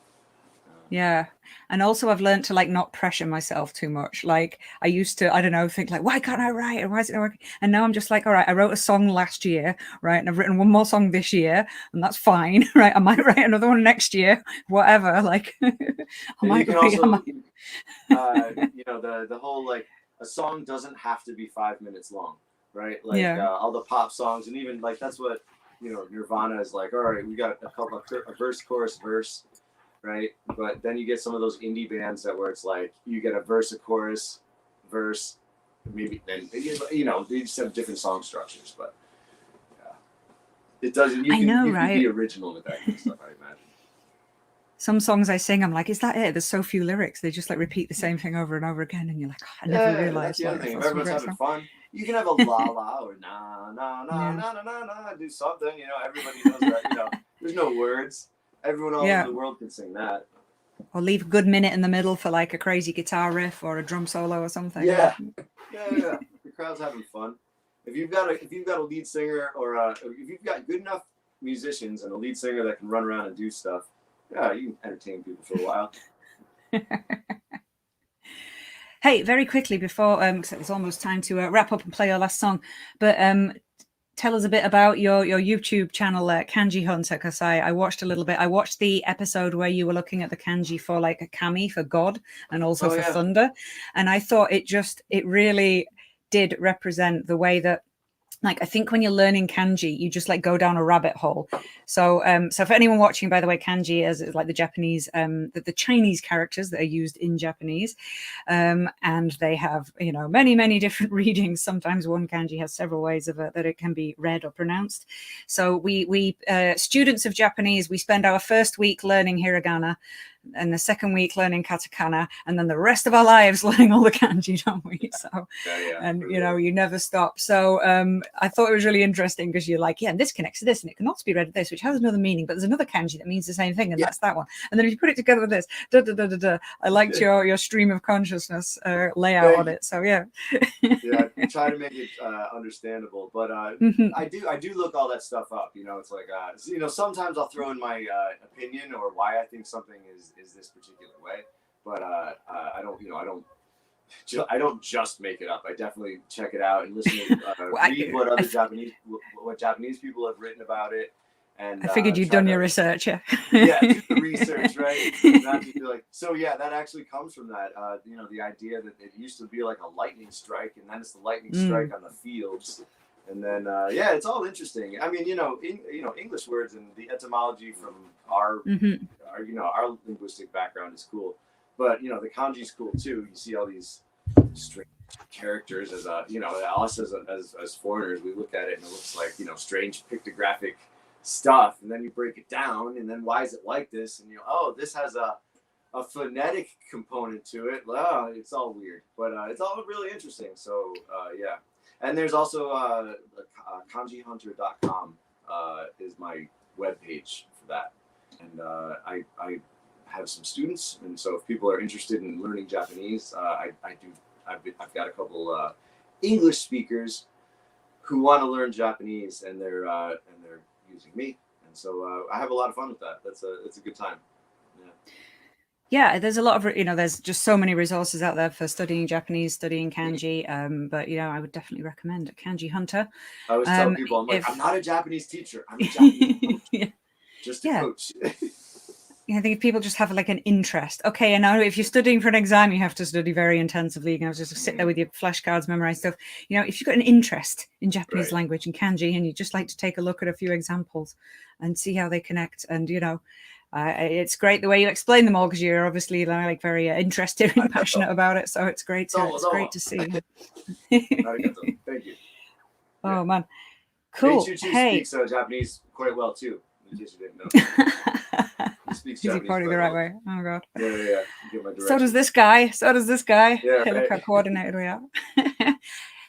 Yeah. And also I've learned to like not pressure myself too much. Like I used to, I don't know, think like, why can't I write? And why is it not working? And now I'm just like, all right, I wrote a song last year, right? And I've written one more song this year, and that's fine, right? I might write another one next year, whatever. Like you know, the whole like, a song doesn't have to be 5 minutes long, right? Like all the pop songs, and even like that's what, you know, Nirvana is like, all right, we got a verse, chorus, verse, right? But then you get some of those indie bands where it's like you get a verse, a chorus, verse, maybe then, you know, they just have different song structures, but it doesn't. You can be original with that kind of stuff, I imagine. Some songs I sing, I'm like, is that it? There's so few lyrics. They just like repeat the same thing over and over again, and you're like, oh, I never realized. That's the other thing. If everyone's having fun, you can have a la la or na na na na na na na, do something. You know, everybody knows that. You know, there's no words. Everyone all over the world can sing that. Or leave a good minute in the middle for like a crazy guitar riff or a drum solo or something. Yeah. The crowd's having fun. If you've got a lead singer, or if you've got good enough musicians and a lead singer that can run around and do stuff, you can entertain people for a while. Hey, very quickly before, it's almost time to wrap up and play our last song, but tell us a bit about your YouTube channel, Kanji Hunter, because I watched a little bit. I watched the episode where you were looking at the kanji for like a kami for God and also for thunder, and I thought it really did represent the way that like, I think when you're learning kanji, you just like go down a rabbit hole. So, so for anyone watching, by the way, kanji is like the Japanese, the Chinese characters that are used in Japanese, and they have, you know, many different readings. Sometimes one kanji has several ways of that it can be read or pronounced. So we students of Japanese, we spend our first week learning hiragana, and the second week learning katakana, and then the rest of our lives learning all the kanji, don't we? So, and you know, you never stop. So I thought it was really interesting because you're like, yeah, and this connects to this, and it can also be read as this, which has another meaning, but there's another kanji that means the same thing, and that's that one. And then if you put it together with this, I liked your stream of consciousness layout on it. So yeah. Yeah, I try to make it understandable, but I do look all that stuff up. You know, it's like you know, sometimes I'll throw in my opinion or why I think something is this particular way, but I don't just make it up. I definitely check it out and listen to read what other Japanese people have written about it. And I figured you'd done your research, yeah. Yeah, do the research, right? Not just be like, so yeah, that actually comes from that. You know, the idea that it used to be like a lightning strike, and then it's the lightning strike on the fields, and then yeah, it's all interesting. I mean, you know, English words and the etymology from our our linguistic background is cool, but you know, the kanji's cool too. You see all these strange characters as you know, us as foreigners, we look at it and it looks like, you know, strange pictographic stuff, and then you break it down, and then why is it like this, and you know, oh, this has a phonetic component to it. Well, it's all weird, but it's all really interesting. So yeah, and there's also kanjihunter.com is my webpage for that, and I have some students, and so if people are interested in learning Japanese, I've got a couple English speakers who want to learn Japanese, and they're using me, and so I have a lot of fun with that. It's a good time. Yeah, there's a lot of, you know, there's just so many resources out there for studying Japanese, studying kanji. But you know, I would definitely recommend Kanji Hunter. I always tell people, I'm like, I'm not a Japanese teacher, I'm a Japanese coach. Just a coach. I think if people just have like an interest, okay, and now if you're studying for an exam, you have to study very intensively. You know, just sit there with your flashcards, memorize stuff. You know, if you've got an interest in Japanese language and kanji, and you just like to take a look at a few examples and see how they connect, and you know, it's great the way you explain them all, because you're obviously like very interested and passionate about it. So it's great to see. Thank you. Oh man, cool. Chu Chu speaks Japanese quite well too, in case you didn't know. Is he pointing the right way? Oh god. Yeah. So does this guy. Yeah, Look how coordinated we are.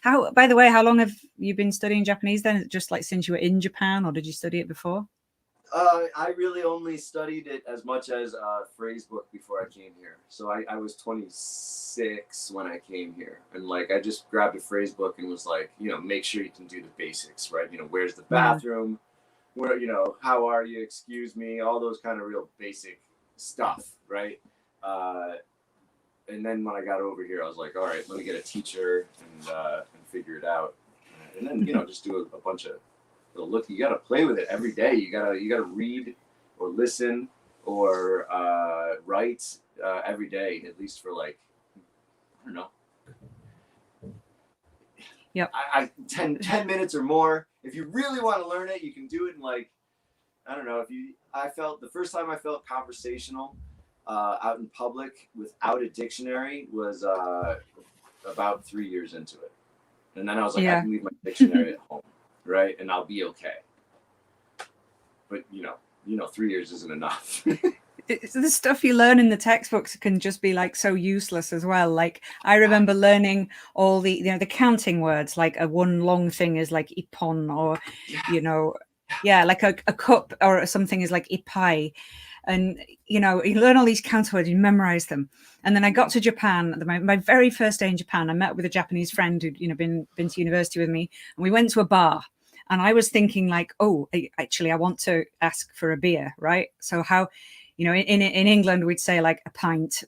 How, by the way, how long have you been studying Japanese then? Is it just like since you were in Japan, or did you study it before? I really only studied it as much as phrase book before I came here. So I was 26 when I came here, and like I just grabbed a phrase book and was like, you know, make sure you can do the basics, right? You know, where's the bathroom? Where, you know, how are you? Excuse me, all those kind of real basic stuff, right? And then when I got over here, I was like, all right, let me get a teacher and figure it out, and then, you know, just do a bunch of little look. You got to play with it every day. You gotta read or listen or write every day, at least for like, I don't know. Yep. 10 minutes or more. If you really want to learn it, you can do it in like, I don't know. The first time I felt conversational out in public without a dictionary was about 3 years into it. And then I was like, I can leave my dictionary at home, right? And I'll be okay. But you know, 3 years isn't enough. The stuff you learn in the textbooks can just be like so useless as well. Like I remember learning all the, you know, the counting words, like a one long thing is like ippon, or you know, like a cup or something is like ippai. And you know, you learn all these counter words, you memorize them. And then I got to Japan, my very first day in Japan. I met with a Japanese friend who'd, you know, been to university with me, and we went to a bar. And I was thinking like, oh, actually, I want to ask for a beer, right? So how, you know, in England, we'd say like a pint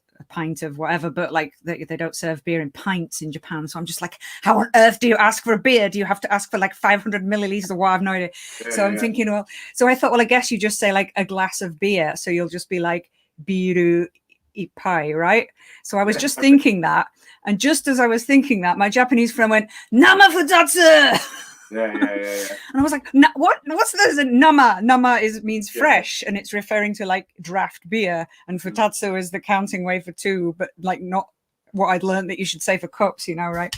of whatever, but like they don't serve beer in pints in Japan. So I'm just like, how on earth do you ask for a beer? Do you have to ask for like 500 milliliters or what? I've no idea. So I'm thinking, well, so I thought, well, I guess you just say like a glass of beer. So you'll just be like biru ippai, right? So I was just thinking that. And just as I was thinking that, my Japanese friend went, Nama futatsu! Yeah. And I was like, what's this? Nama means Yeah. fresh, and it's referring to like draft beer, and futatsu is the counting way for two, but like not what I'd learned that you should say for cups, right?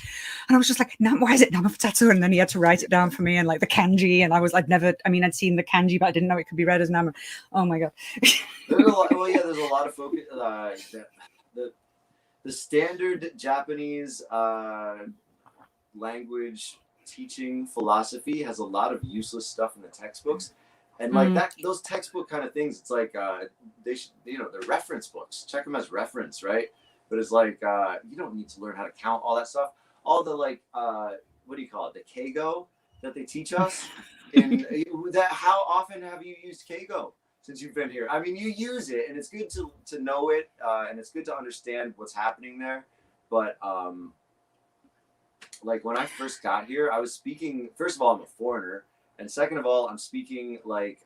And I was just like, why is it nama futatsu? And then he had to write it down for me, and like the kanji, and I'd seen the kanji, but I didn't know it could be read as nama. Oh my god. There's a lot of focus. The standard Japanese language teaching philosophy has a lot of useless stuff in the textbooks, and like those textbook kind of things. It's like they should, they're reference books. Check them as reference, right? But it's like you don't need to learn how to count all that stuff. All the like what do you call it? The keigo that they teach us. In that, how often have you used keigo since you've been here? I mean, you use it, and it's good to know it, and it's good to understand what's happening there. But like when I first got here, I was speaking. First of all, I'm a foreigner, and second of all, I'm speaking like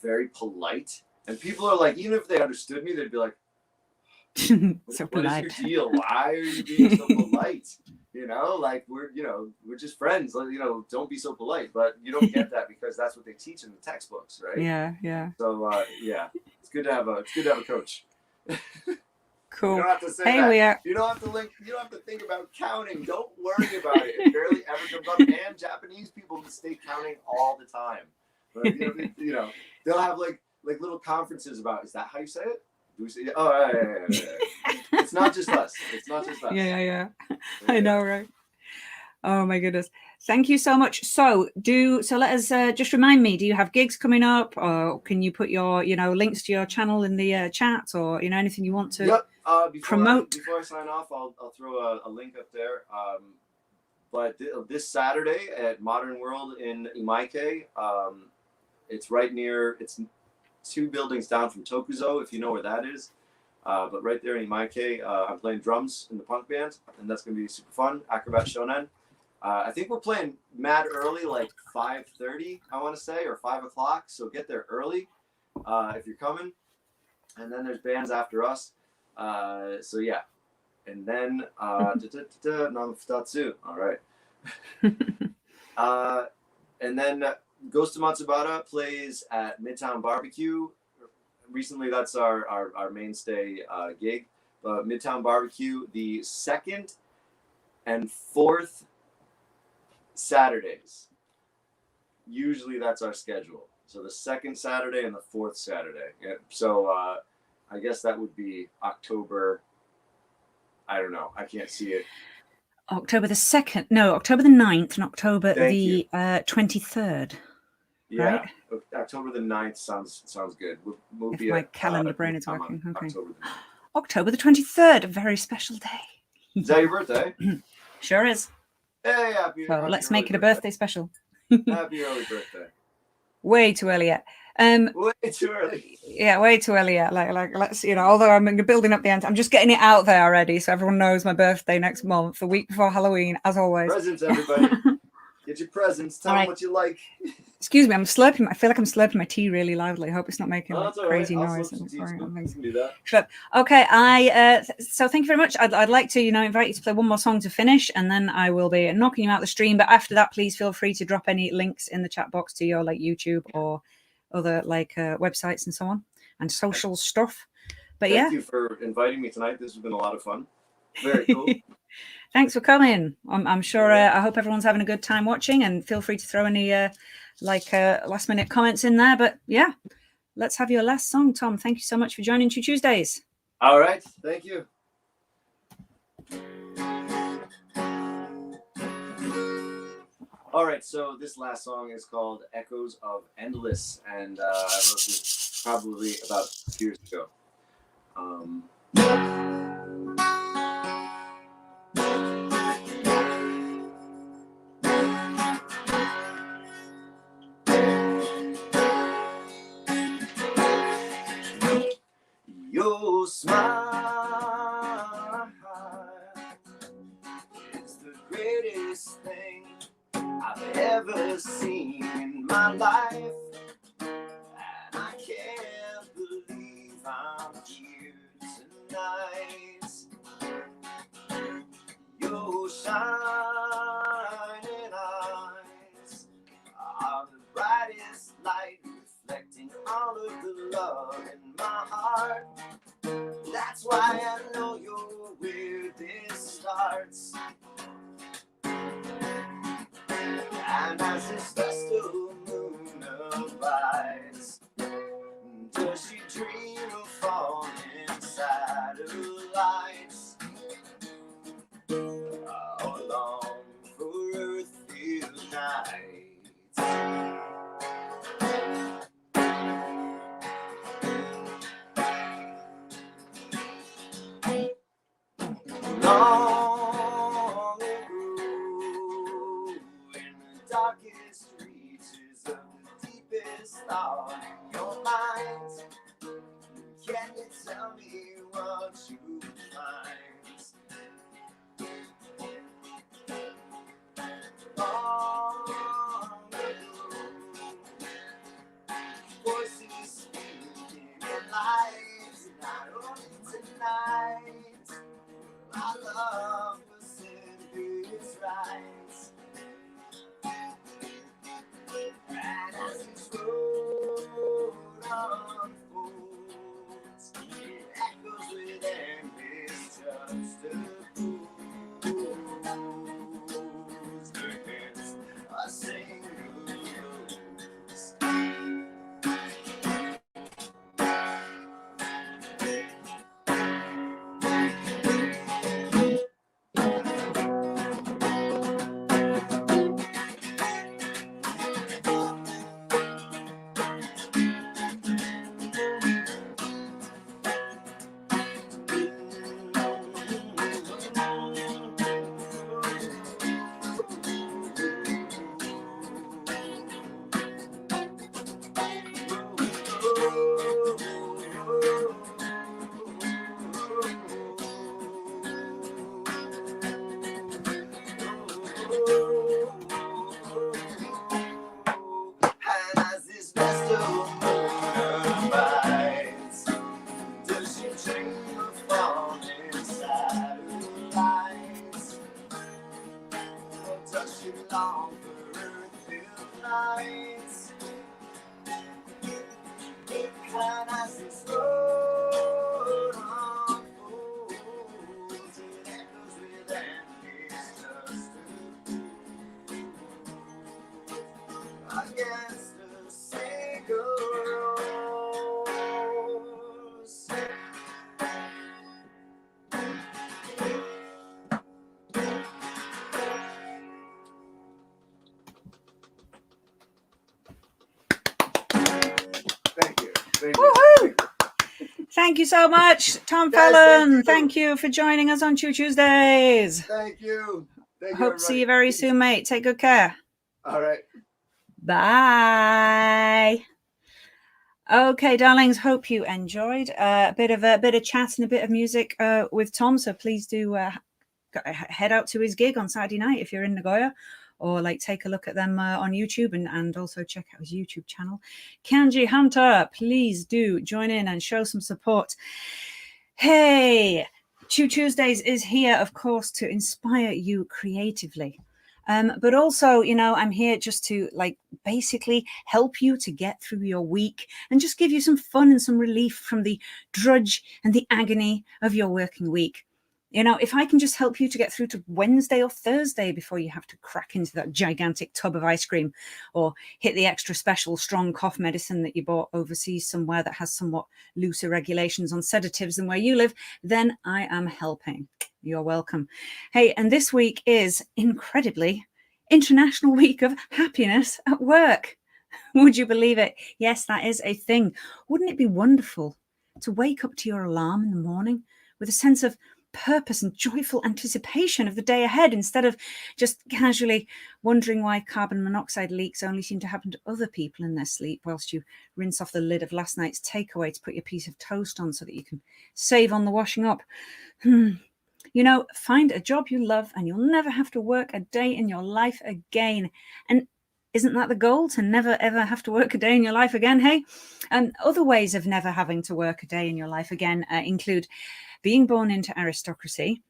very polite. And people are like, even if they understood me, they'd be like, So what polite. is your deal? Why are you being so polite? Like we're just friends. Don't be so polite. But you don't get that because that's what they teach in the textbooks, right? Yeah. So it's good to have a coach. Cool. You don't have to say Hey, that. You don't have to think about counting. Don't worry about it. It barely ever comes up. And Japanese people mistake counting all the time. But they'll have like little conferences about, is that how you say it? Do we say it? Oh yeah. It's not just us. Yeah. I know, right? Oh my goodness. Thank you so much. So let us just remind me, do you have gigs coming up, or can you put your links to your channel in the chat, or anything you want to promote? Before I sign off, I'll throw a link up there. But this Saturday at Modern World in Imaike, it's right near, it's 2 buildings down from Tokuzo, if you know where that is. But right there in Imaike, I'm playing drums in the punk band, and that's going to be super fun. Acrobat Shonen. I think we're playing mad early, like 5:30, I want to say, or 5 o'clock. So get there early if you're coming. And then there's bands after us. So yeah. And then Namafutatsu. All right. And then Ghost of Matsubara plays at Midtown Barbecue. Recently, that's our mainstay gig. Midtown Barbecue, the 2nd and 4th Saturdays. Usually that's our schedule. So the 2nd Saturday and the 4th Saturday. Yeah. So I guess that would be October. I don't know. I can't see it. October the 2nd. No, October the 9th and October the 23rd. Yeah, right? October the 9th sounds good. We'll If be my calendar brain is working. Okay. October the 9th. October the 23rd, a very special day. Is that your birthday? Sure is. Hey, happy Let's make it a birthday. birthday special. Happy early birthday. Way too early yet. Way too early. Yeah, way too early yet. Like let's, although I'm building up the end, I'm just getting it out there already, so everyone knows my birthday next month, the week before Halloween, as always. Presents, everybody. Get your presents. Tell them what you like. Excuse me, I feel like I'm slurping my tea really loudly. I hope it's not making crazy noise. You can do that. Okay, so thank you very much. I'd like to, invite you to play one more song to finish, and then I will be knocking you out the stream. But after that, please feel free to drop any links in the chat box to your YouTube or other websites and so on and social stuff. But Thank you for inviting me tonight. This has been a lot of fun. Very cool. Thanks for coming. I'm sure. I hope everyone's having a good time watching, and feel free to throw any last minute comments in there. But yeah, let's have your last song, Tom. Thank you so much for joining Chu Tuesdays. All right, thank you. All right, so this last song is called Echoes of Endless, and I wrote this probably about 2 years ago. Your smile is the greatest thing I've ever seen in my life, and I can't believe I'm here tonight. Your shining eyes I know you're where this starts. And as this festal moon abides, does she dream of falling satellites? How long for earth-filled nights? Long ago, in the darkest reaches of the deepest thought in your mind, can you tell me what you find? Long ago, voices speaking in light, not only tonight. My love was said is right. And as this road unfolds, it echoes with endless juxtaposed against a single rose. And as this festal moon abides, does she dream of falling satellites? Or does she long for earth-filled nights? And as this road unfolds, it echoes with endless juxtaposed against a single rose. Thank you. Thank you. Woohoo! Thank you so much, Tom Guys, Fallon. thank you. Thank you for joining us on Chu Tuesdays. Thank you. Thank you, Hope to see you everybody. very soon, mate. Take good care. All right. Bye. Okay, darlings. Hope you enjoyed a bit of chat and a bit of music with Tom. So please do head out to his gig on Saturday night if you're in Nagoya, or like take a look at them on YouTube and also check out his YouTube channel, Kanji Hunter. Please do join in and show some support. Hey, Chu Tuesdays is here, of course, to inspire you creatively. But also, you know, I'm here just to like basically help you to get through your week and just give you some fun and some relief from the drudge and the agony of your working week. You know, if I can just help you to get through to Wednesday or Thursday before you have to crack into that gigantic tub of ice cream or hit the extra special strong cough medicine that you bought overseas somewhere that has somewhat looser regulations on sedatives than where you live, then I am helping. You're welcome. Hey, and this week is incredibly International Week of Happiness at Work. Would you believe it? Yes, that is a thing. Wouldn't it be wonderful to wake up to your alarm in the morning with a sense of purpose and joyful anticipation of the day ahead, instead of just casually wondering why carbon monoxide leaks only seem to happen to other people in their sleep whilst you rinse off the lid of last night's takeaway to put your piece of toast on so that you can save on the washing up. You know, find a job you love and you'll never have to work a day in your life again. And isn't that the goal, to never ever have to work a day in your life again? Hey, and other ways of never having to work a day in your life again include being born into aristocracy,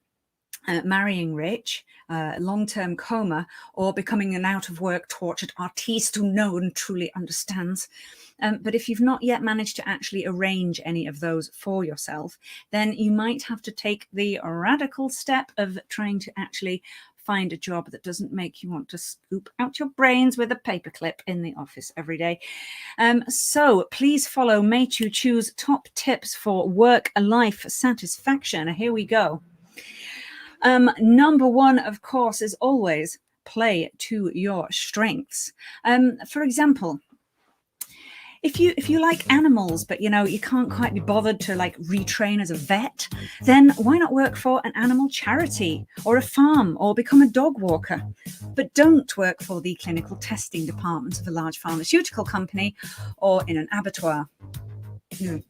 marrying rich, long-term coma, or becoming an out-of-work tortured artiste who no one truly understands. But if you've not yet managed to actually arrange any of those for yourself, then you might have to take the radical step of trying to actually find a job that doesn't make you want to scoop out your brains with a paperclip in the office every day. So please follow May Chu Chu's top tips for work-life satisfaction. Here we go. Number one, of course, is always play to your strengths. For example, if you like animals, but you can't quite be bothered to like retrain as a vet, then why not work for an animal charity or a farm or become a dog walker? But don't work for the clinical testing department of a large pharmaceutical company or in an abattoir. No.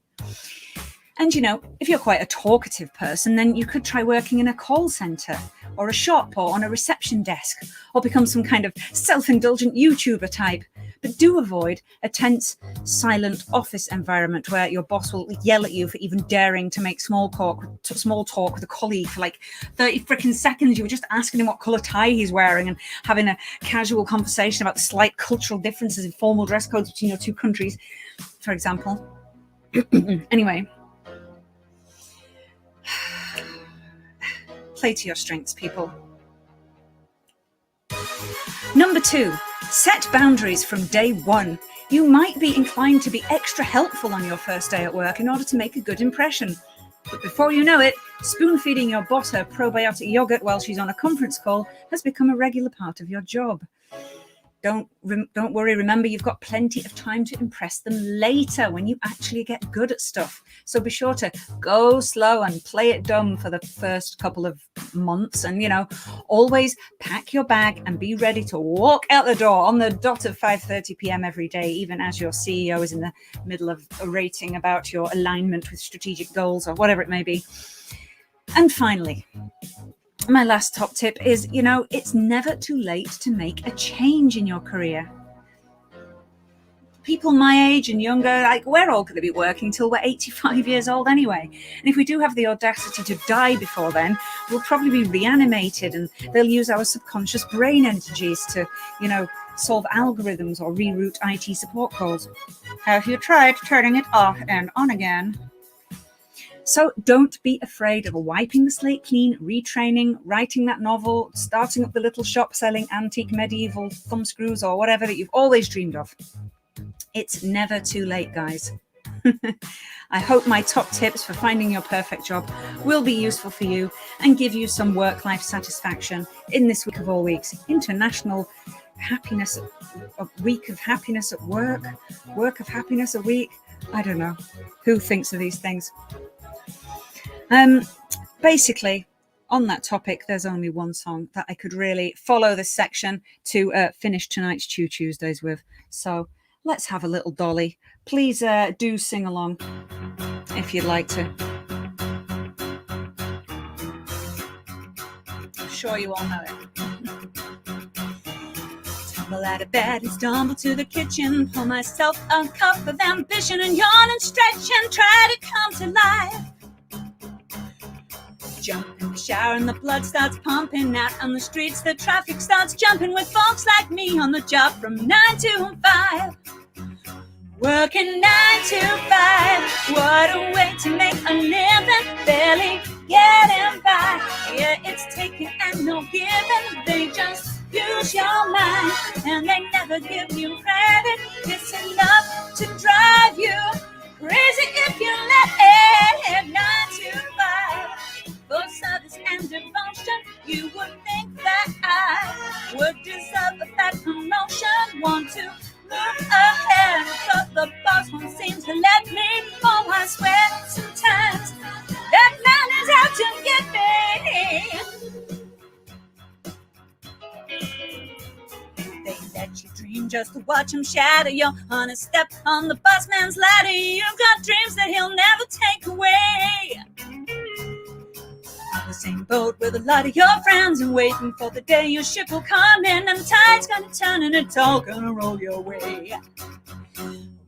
And if you're quite a talkative person, then you could try working in a call center or a shop or on a reception desk or become some kind of self-indulgent YouTuber type. But do avoid a tense, silent office environment where your boss will yell at you for even daring to make small talk with a colleague for like 30 freaking seconds. You were just asking him what color tie he's wearing and having a casual conversation about the slight cultural differences in formal dress codes between your two countries, for example. Anyway. Play to your strengths, people. Number 2, set boundaries from day one. You might be inclined to be extra helpful on your first day at work in order to make a good impression. But before you know it, spoon-feeding your boss her probiotic yogurt while she's on a conference call has become a regular part of your job. Don't worry, remember you've got plenty of time to impress them later when you actually get good at stuff. So be sure to go slow and play it dumb for the first couple of months and, always pack your bag and be ready to walk out the door on the dot of 5:30 p.m. every day, even as your CEO is in the middle of orating about your alignment with strategic goals or whatever it may be. And finally, my last top tip is, it's never too late to make a change in your career. People my age and younger, we're all going to be working till we're 85 years old anyway. And if we do have the audacity to die before then, we'll probably be reanimated and they'll use our subconscious brain energies to, solve algorithms or reroute IT support calls. Have you tried turning it off and on again? So don't be afraid of wiping the slate clean, retraining, writing that novel, starting up the little shop selling antique medieval thumbscrews or whatever that you've always dreamed of. It's never too late, guys. I hope my top tips for finding your perfect job will be useful for you and give you some work-life satisfaction in this week of all weeks, International Happiness, a week of happiness at work of happiness a week. I don't know. Who thinks of these things? Basically, on that topic, there's only one song that I could really follow this section to finish tonight's Chu Tuesdays with. So let's have a little dolly. Please do sing along if you'd like to. I'm sure you all know it. Tumble out of bed and stumble to the kitchen. Pour myself a cup of ambition and yawn and stretch and try to come to life. Jump in the shower and the blood starts pumping out on the streets. The traffic starts jumping with folks like me on the job from 9 to 5. Working 9 to 5. What a way to make a living. Barely getting by. Yeah, it's taking and no giving. They just use your mind and they never give you credit. It's enough to drive you crazy if you let it. 9 to 5. For service and devotion, you would think that I would deserve a fat promotion. Want to move ahead, but the boss won't seem to let me. Oh, I swear sometimes that man is out to get me. They let you dream just to watch him shatter your honest step on the boss man's ladder. You've got dreams that he'll never take away. On the same boat with a lot of your friends and waiting for the day your ship will come in and the tide's gonna turn and it's all gonna roll your way.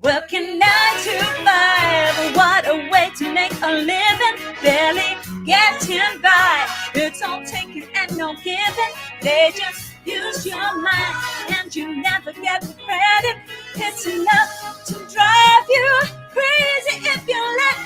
Working 9 to 5, what a way to make a living, barely getting by. It's all taken and no given. They just use your mind and you never get the credit. It's enough to drive you crazy if you let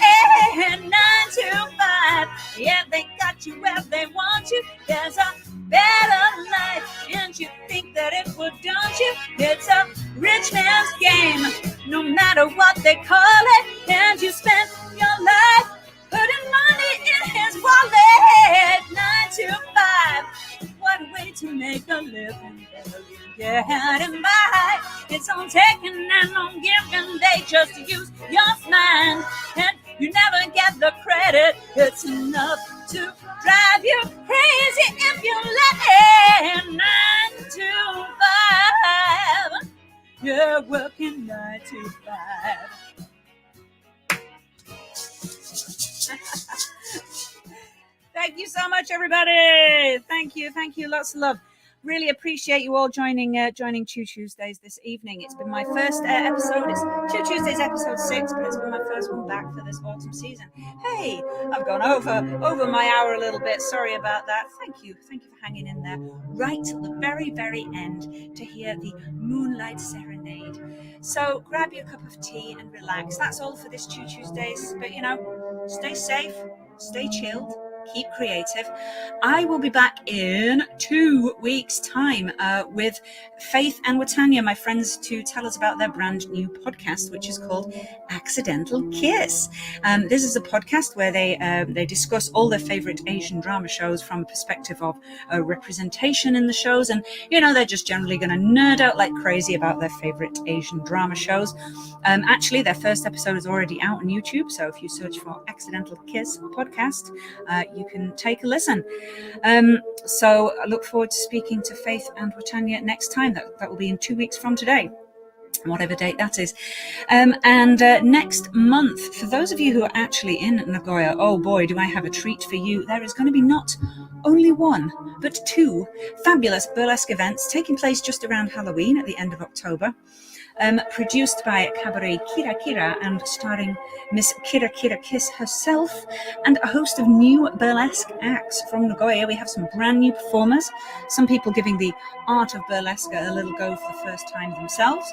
it. 9 to 5. Yeah, they got you where they want you. There's a better life and you think that it will, don't you? It's a rich man's game, no matter what they call it. And you spend your life putting money in his wallet. 9 to 5. What a way to make a living. Get him by. It's on taking and on giving. They just use your mind and you never get the credit. It's enough to drive you crazy if you let it. 9 to 5. You're working 9 to 5. Thank you so much, everybody. Thank you. Lots of love. Really appreciate you all joining Chu Tuesdays this evening. It's been my first episode. It's Chu Tuesdays Episode 6, but it's been my first one back for this autumn season. Hey, I've gone over my hour a little bit. Sorry about that. Thank you for hanging in there right till the very, very end to hear the Moonlight Serenade. So grab your cup of tea and relax. That's all for this Chu Tuesdays. But stay safe, stay chilled. Keep creative. I will be back in 2 weeks' time with Faith and Watanya, my friends, to tell us about their brand new podcast, which is called Accidental Kiss. This is a podcast where they discuss all their favorite Asian drama shows from a perspective of representation in the shows, and they're just generally going to nerd out like crazy about their favorite Asian drama shows. Actually, their first episode is already out on YouTube, so if you search for Accidental Kiss podcast, you can take a listen. So I look forward to speaking to Faith and Watanya next time. That will be in 2 weeks from today, whatever date that is. And next month, for those of you who are actually in Nagoya, oh boy, do I have a treat for you. There is going to be not only one, but 2 fabulous burlesque events taking place just around Halloween at the end of October. Produced by Cabaret Kira Kira and starring Miss Kira Kira Kiss herself and a host of new burlesque acts from Nagoya. We have some brand new performers, some people giving the art of burlesque a little go for the first time themselves.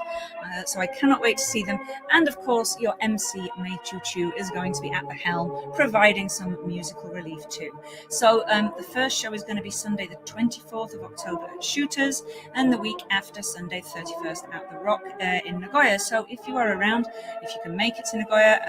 So I cannot wait to see them. And of course, your MC, May Chu Chu, is going to be at the helm, providing some musical relief too. So the first show is going to be Sunday, the 24th of October at Shooters, and the week after, Sunday, 31st at The Rock in Nagoya. So if you are around, if you can make it to Nagoya,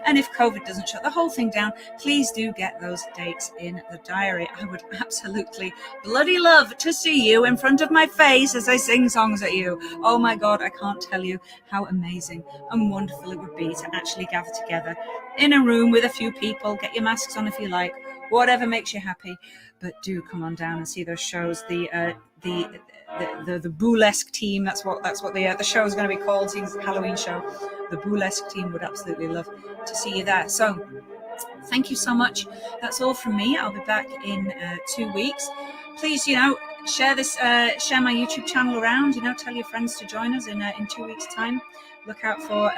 and if COVID doesn't shut the whole thing down, please do get those dates in the diary. I would absolutely bloody love to see you in front of my face as I sing songs at you. Oh my God, I can't tell you how amazing and wonderful it would be to actually gather together in a room with a few people. Get your masks on if you like, whatever makes you happy, but do come on down and see those shows. The burlesque team, that's what the show is going to be called. It's a Halloween show. The burlesque team would absolutely love to see you there. So thank you so much. That's all from me. I'll be back in 2 weeks. Please, share this, share my YouTube channel around. Tell your friends to join us in 2 weeks' time. Look out for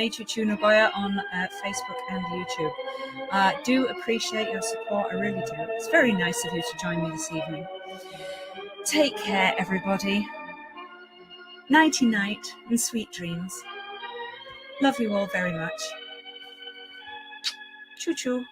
Chu Chu Nagoya on Facebook and YouTube. Do appreciate your support. I really do. It's very nice of you to join me this evening. Take care, everybody. Nighty night and sweet dreams. Love you all very much. Choo choo.